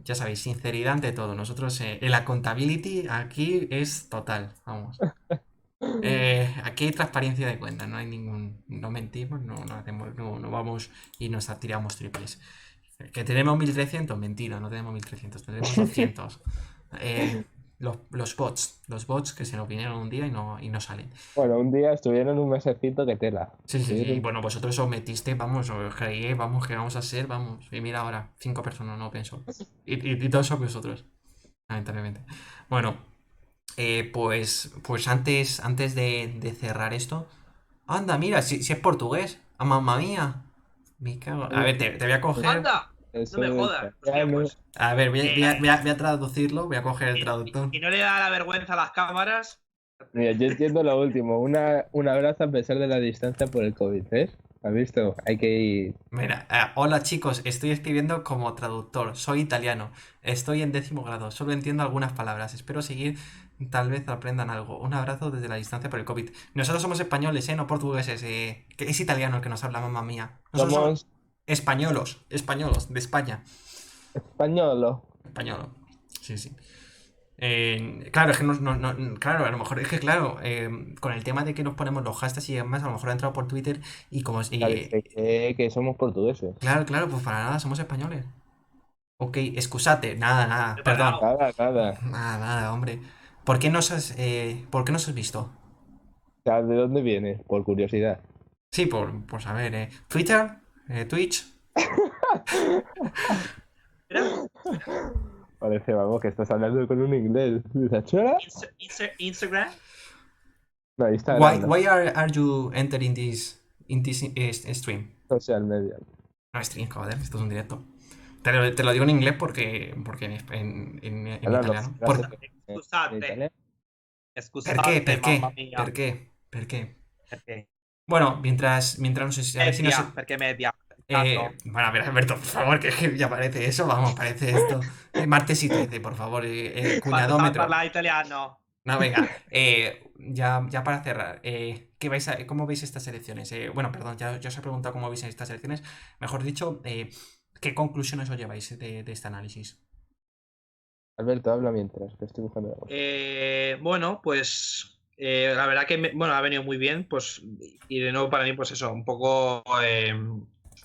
Ya sabéis, sinceridad ante todo. Nosotros, el accountability aquí es total, vamos. Aquí hay transparencia de cuentas, no hay no mentimos, no hacemos, no vamos y nos tiramos triples. Que tenemos 1300, mentira, no tenemos 1300, tenemos 200. los bots que se nos vinieron un día y no salen. Bueno, un día estuvieron un mesecito que tela. Sí, sí, sí. Estuvieron- Bueno, vosotros os metiste, vamos, os creí, vamos, que vamos a ser, vamos. Y mira ahora, 5 personas, no pienso. Y todos son vosotros, lamentablemente. Bueno, pues antes de cerrar esto. Anda, mira, si es portugués. ¡Ah, mamma mía! Me cago. A ver, te voy a coger. ¡Anda! No Eso me es jodas. Hostia, italiano. pues. A ver, eh, voy a traducirlo, voy a coger el traductor. si no le da la vergüenza a las cámaras. Mira, yo entiendo lo último. Un abrazo a pesar de la distancia por el COVID, ¿ves? ¿Has visto? Hay que ir. Mira, hola chicos, estoy escribiendo como traductor, soy italiano, estoy en 10.º grado, solo entiendo algunas palabras, espero seguir, tal vez aprendan algo. Un abrazo desde la distancia por el COVID. Nosotros somos españoles, no portugueses, que es italiano el que nos habla, mamá mía. Nosotros somos Somos españolos, de España. españolos. Español, sí, sí. Claro, es que claro, a lo mejor es que claro, con el tema de que nos ponemos los hashtags y demás, a lo mejor ha entrado por Twitter y como Parece que somos portugueses. claro, pues para nada, somos españoles. Ok, excusate, nada, perdón. Preparado. Nada, nada. Nada, hombre. ¿Por qué nos has visto? O sea, ¿de dónde vienes? Por curiosidad. Sí, por saber, Twitter, Twitch. Mira, Parece, vamos, que estás hablando con un inglés. ¿Dices, chora? Instagram. No, Instagram, no. Why are you entering in this stream? Social media. No, stream, joder, esto es un directo. Te lo digo en inglés porque en No, no, italiano. frases en Excusate. italiano. Excusate, mamma mia. ¿Per qué? Perché? Bueno, mientras no sé, a ver si no sé. Media, perché media. Bueno, a ver, Alberto, por favor, que ya parece eso, vamos, parece esto. Martes y 13, por favor, Quando cuñadómetro. parla italiano. No, venga, ya para cerrar, ¿cómo veis estas elecciones? Bueno, perdón, ya os he preguntado cómo veis estas elecciones. Mejor dicho, ¿qué conclusiones os lleváis de este análisis? Alberto, habla mientras, que estoy buscando la voz. Bueno, pues la verdad que bueno, ha venido muy bien, pues, y de nuevo para mí, pues eso, un poco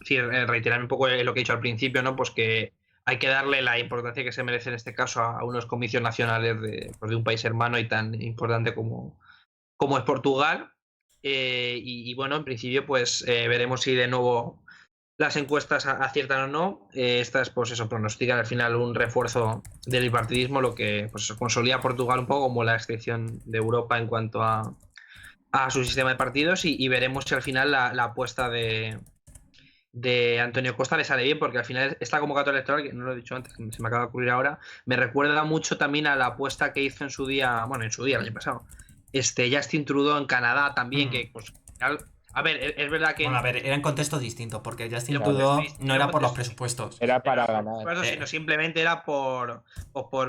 sí, reiterarme un poco lo que he dicho al principio, ¿no? Pues que hay que darle la importancia que se merece en este caso a unos comicios nacionales pues, de un país hermano y tan importante como es Portugal. Y bueno, en principio, pues veremos si de nuevo las encuestas aciertan o no. Estas, pues eso, pronostican al final un refuerzo del bipartidismo, lo que pues, consolida a Portugal un poco como la excepción de Europa en cuanto a su sistema de partidos y veremos si al final la apuesta de Antonio Costa le sale bien, porque al final esta convocatoria electoral, que no lo he dicho antes, que se me acaba de ocurrir ahora, me recuerda mucho también a la apuesta que hizo en su día, bueno, en su día, el año pasado, Justin Trudeau en Canadá también, que pues al final, a ver, es verdad que Bueno, a ver, era en contexto distinto, porque Justin Pero Trudeau contexto no era por los distinto. presupuestos. Era para no ganar. por eso, sino simplemente era por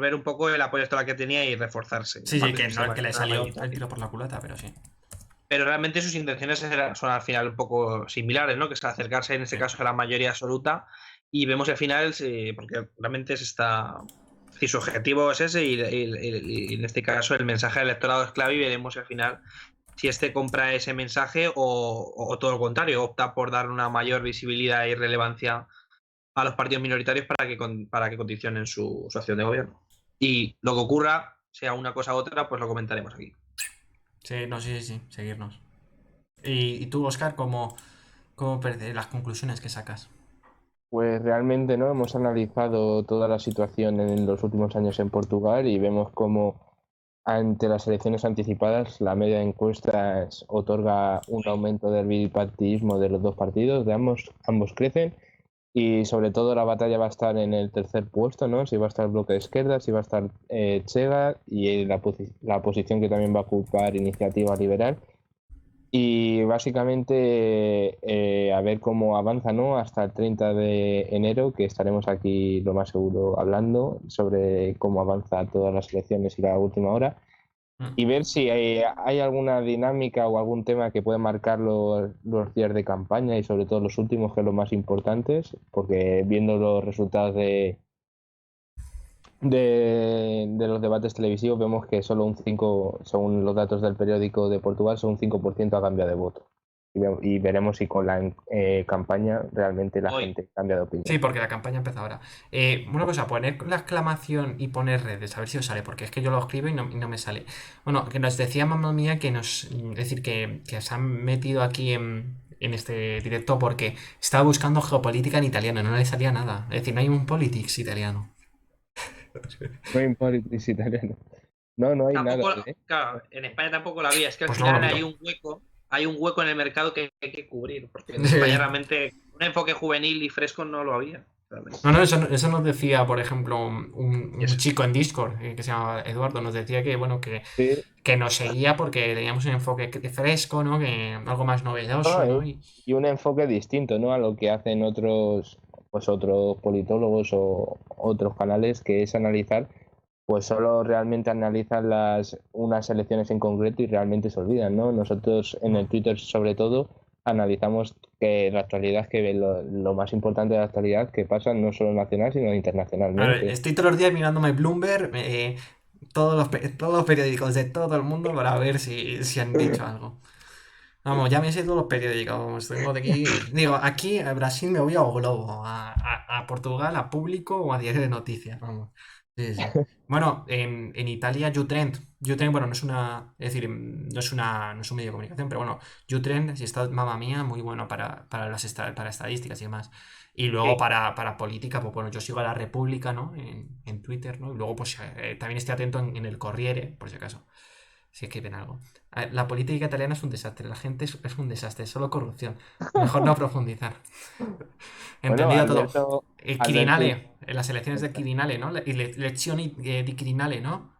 ver un poco el apoyo electoral que tenía y reforzarse. Sí, Parte que del no sistema que le salió electoral. el tiro por la culata, pero sí. Pero realmente sus intenciones son al final un poco similares, ¿no? Que es acercarse en este Sí. caso a la mayoría absoluta y vemos al final, porque realmente es si su objetivo es ese y en este caso el mensaje del electorado es clave y veremos al final si este compra ese mensaje o todo lo contrario, opta por dar una mayor visibilidad y relevancia a los partidos minoritarios para que condicionen su acción de gobierno. Y lo que ocurra, sea una cosa u otra, pues lo comentaremos aquí. Sí, no, sí, seguirnos. ¿Y tú, Oscar, cómo las conclusiones que sacas? Pues realmente no hemos analizado toda la situación en los últimos años en Portugal y vemos cómo ante las elecciones anticipadas la media de encuestas otorga un aumento del bipartidismo de los dos partidos, de ambos crecen y sobre todo la batalla va a estar en el tercer puesto, ¿no? Si va a estar el bloque de izquierda, si va a estar Chega y la posición que también va a ocupar Iniciativa Liberal. Y básicamente a ver cómo avanza, ¿no? Hasta el 30 de enero, que estaremos aquí lo más seguro hablando sobre cómo avanza todas las elecciones y la última hora. Y ver si hay alguna dinámica o algún tema que puede marcar los días de campaña y sobre todo los últimos, que son los más importantes, porque viendo los resultados de los debates televisivos vemos que solo un 5, según los datos del periódico de Portugal, solo un 5% ha cambiado de voto. y veremos si con la campaña realmente la Hoy. gente cambia de opinión. Sí, porque la campaña empieza ahora. Una cosa, poner la exclamación y poner redes, a ver si os sale, porque es que yo lo escribo y no me sale. Bueno, que nos decía mamá mía es decir, que se han metido aquí en este directo porque estaba buscando geopolítica en italiano, no le salía nada. Es decir, no hay un politics italiano. No hay politics italiano. No, no hay nada, Tampoco, ¿eh? claro, en España tampoco la había. Es que al Pues luego lo final miro. hay un hueco en el mercado que hay que cubrir. Porque en España realmente un enfoque juvenil y fresco no lo había. Realmente. No, eso nos decía, por ejemplo, un Y eso. chico en Discord que se llama Eduardo, nos decía que, bueno, Sí. que nos seguía porque teníamos un enfoque fresco, ¿no? Que algo más novedoso, ¿no? No, y un enfoque distinto, ¿no? A lo que hacen otros politólogos o otros canales, que es analizar, pues solo realmente analizan unas elecciones en concreto y realmente se olvidan, ¿no? Nosotros en el Twitter, sobre todo, analizamos que la actualidad, que lo más importante de la actualidad que pasa no solo nacional, sino A ver, internacionalmente. estoy todos los días mirándome Bloomberg, todos los periódicos de todo el mundo para ver si han dicho algo. Vamos, ya me sé todos los periódicos. Vamos, tengo de aquí. Digo, aquí a Brasil me voy a O Globo, a Portugal, a Público o a Diario de Noticias. Vamos. Sí, sí. Bueno, en Italia, Utrend. Utrend, bueno, no es una. Es decir, no es un medio de comunicación, pero bueno, Utrend, si está mamá mía, muy bueno para estadísticas y demás. Y luego Sí. para política, pues bueno, yo sigo a La República, ¿no? En Twitter, ¿no? Y luego, pues también estoy atento en el Corriere, por si acaso. Si escriben algo. A ver, la política italiana es un desastre, la gente es un desastre, solo corrupción. Mejor no profundizar. Bueno, Entendido todo. Alberto, Quirinale, en las elecciones de Quirinale, ¿no? Elezioni di Quirinale, ¿no?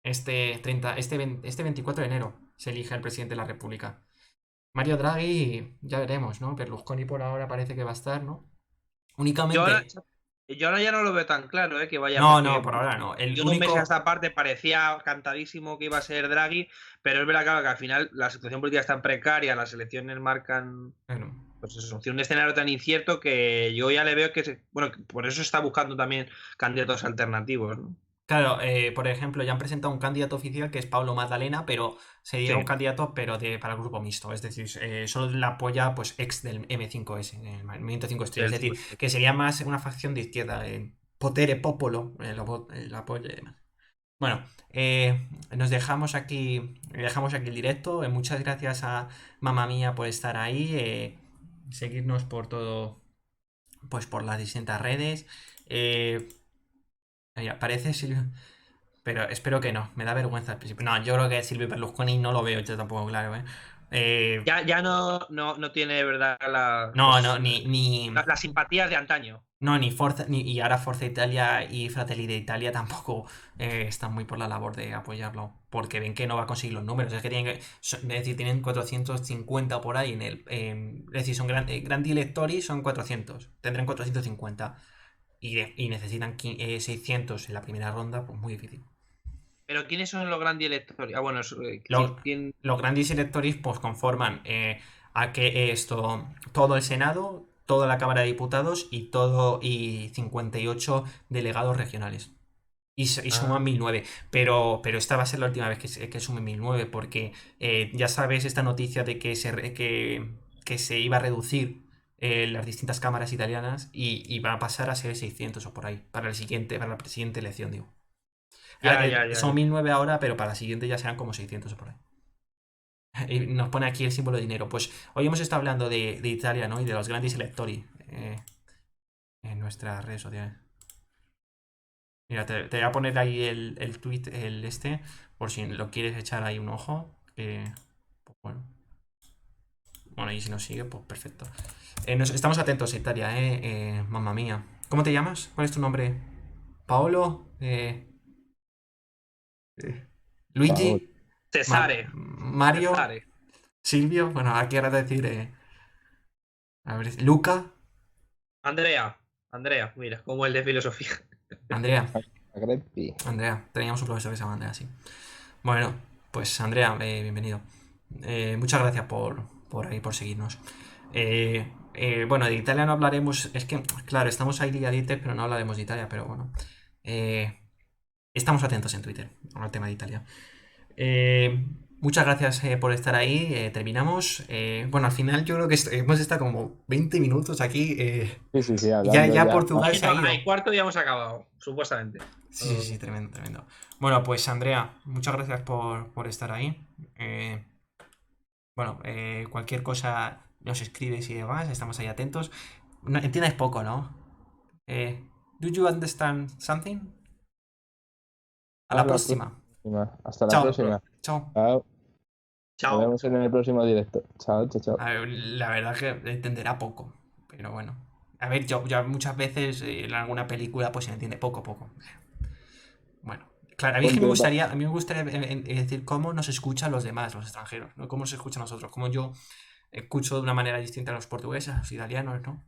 Este 24 de enero se elige el presidente de la República. Mario Draghi, ya veremos, ¿no? Berlusconi por ahora parece que va a estar, ¿no? Yo ahora, Únicamente. yo ahora ya no lo veo tan claro, que vaya, No, no, porque por ahora no. El yo 2 meses a único. esta parte parecía cantadísimo que iba a ser Draghi, pero es verdad claro, que al final la situación política es tan precaria, las elecciones marcan Bueno, pues eso, un escenario tan incierto que yo ya le veo bueno, que por eso está buscando también candidatos alternativos, ¿no? claro, por ejemplo, ya han presentado un candidato oficial que es Pablo Magdalena, pero sería un Sí, candidato para el grupo mixto. Es decir, solo la apoya pues ex del M5S, el Movimiento 5 sí, Estrellas. Es decir, que sería más una facción de izquierda, Potere Popolo, el apoyo y demás. Bueno, dejamos aquí el directo. Muchas gracias a mamá mía por estar ahí. Seguirnos por todo, pues por las distintas redes. Eh, Mira, parece Silvio. Pero espero que no, me da vergüenza al principio. No, yo creo que Silvio Berlusconi no lo veo yo tampoco claro, ¿eh? ya no tiene de verdad No, no, ni. las simpatías de antaño. No, ni Forza, y ahora Forza Italia y Fratelli d'Italia tampoco están muy por la labor de apoyarlo, porque ven que no va a conseguir los números. Es que es decir, tienen 450 por ahí es decir, son grandi electori son 400, tendrán 450 y necesitan 600 en la primera ronda, pues muy difícil. Pero ¿quiénes son los grandes electores? Ah, bueno, Los, los grandes electores pues conforman a que todo el Senado, toda la Cámara de Diputados y 58 delegados regionales. Y suman 1009. Pero esta va a ser la última vez que sumen 1009 porque ya sabes esta noticia de que se iba a reducir las distintas cámaras italianas y va a pasar a ser 600 o por ahí para la siguiente elección, digo. Son ya. 1009 ahora, pero para la siguiente ya serán como 600 o por ahí. Y nos pone aquí el símbolo de dinero. Pues hoy hemos estado hablando de Italia, ¿no? Y de los grandes electori en nuestras redes sociales. Mira, te voy a poner ahí el tweet, por si lo quieres echar ahí un ojo. Pues bueno. Bueno, y si nos sigue, pues perfecto. Estamos atentos, Italia, mamma mía. ¿Cómo te llamas? ¿Cuál es tu nombre? ¿Paolo? Paolo. ¿Luigi? Cesare. ¿Mario? Cesare. ¿Silvio? Bueno, aquí ahora decir. A ver, ¿Luca? Andrea, mira, como el de filosofía. Andrea. Agreppi. Andrea, teníamos un profesor que se llama Andrea, sí. Bueno, pues Andrea, bienvenido. Muchas gracias por seguirnos. Bueno, de Italia no hablaremos. Es que, claro, estamos ahí liaditos, pero no hablaremos de Italia, pero bueno. Estamos atentos en Twitter al tema de Italia. Muchas gracias por estar ahí. Terminamos. Bueno, al final yo creo que hemos estado como 20 minutos aquí. Sí, Ya, hablando ya ya. Portugal se ha ido. Al cuarto ya hemos acabado, supuestamente. Sí, tremendo, tremendo. Bueno, pues Andrea, muchas gracias por estar ahí. Bueno, cualquier cosa nos escribes y demás, estamos ahí atentos. No, entiendes poco, ¿no? Do you understand something? A la Hasta la próxima. próxima. Hasta la Chao. próxima. Chao. Chao. Nos Chao. vemos en el próximo directo. Chao. A ver, la verdad que entenderá poco, pero bueno. A ver, yo muchas veces en alguna película pues se entiende poco. Bueno, claro, a mí me gustaría decir cómo nos escuchan los demás, los extranjeros, ¿no? Cómo nos escuchan nosotros, cómo yo escucho de una manera distinta a los portugueses, a los italianos, ¿no?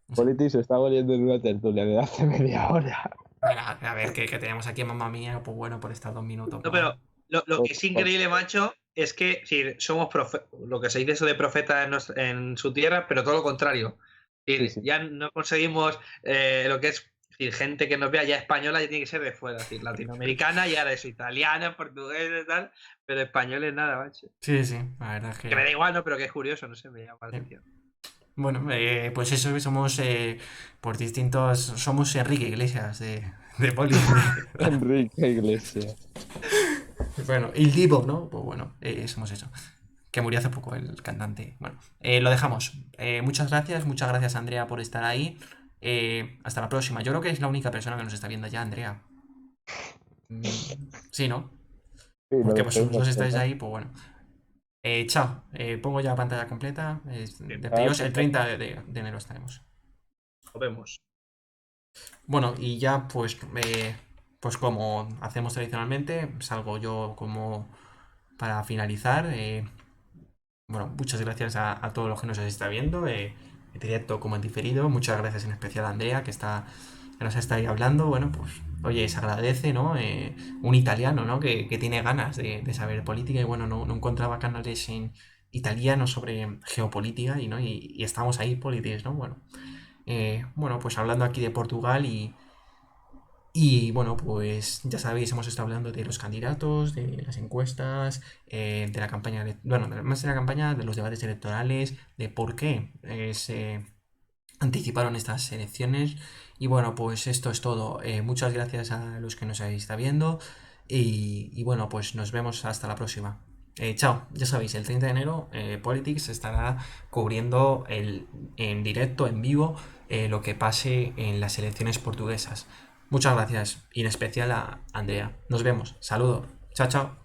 No sé. Politics se está volviendo en una tertulia de hace media hora. A ver, que tenemos aquí a mamá mía, pues bueno, por estar 2 minutos. No, pero lo que es increíble, macho, es que somos lo que se dice eso de profeta en su tierra, pero todo lo contrario. Sí. Ya no conseguimos lo que es gente que nos vea ya española, ya tiene que ser de fuera, es decir, latinoamericana, y ahora eso, italiana, portuguesa y tal, pero españoles nada, macho. Sí, la verdad es que... Que me da igual, ¿no? Pero que es curioso, no sé, me llama la atención. Bueno, pues eso, somos por distintos... Somos Enrique Iglesias de Poli. Enrique Iglesias. Bueno, Il Divo, ¿no? Pues bueno, somos eso. Que murió hace poco el cantante. Bueno, lo dejamos. Muchas gracias Andrea por estar ahí. Hasta la próxima. Yo creo que es la única persona que nos está viendo ya, Andrea. Sí, ¿no? Sí, porque vosotros estáis ahí, pues bueno. Chao. Pongo ya pantalla completa. Despedidos. El 30 de enero estaremos. Nos vemos. Bueno, y ya pues como hacemos tradicionalmente, salgo yo como para finalizar. Bueno, muchas gracias a todos los que nos está viendo, en directo como en diferido. Muchas gracias en especial a Andrea, que nos está ahí hablando. Bueno, pues, oye, se agradece, ¿no? Un italiano, ¿no? Que tiene ganas de saber política y, bueno, no encontraba canales en italiano sobre geopolítica y estamos ahí, Politics, ¿no? Bueno, pues hablando aquí de Portugal y bueno, pues ya sabéis, hemos estado hablando de los candidatos, de las encuestas, de la campaña, bueno, más de la campaña, de los debates electorales, de por qué se anticiparon estas elecciones. Y bueno, pues esto es todo. Muchas gracias a los que nos estado viendo y bueno, pues nos vemos hasta la próxima. Chao, ya sabéis, el 30 de enero Politics estará cubriendo en directo, en vivo, lo que pase en las elecciones portuguesas. Muchas gracias y en especial a Andrea. Nos vemos. Saludos. Chao.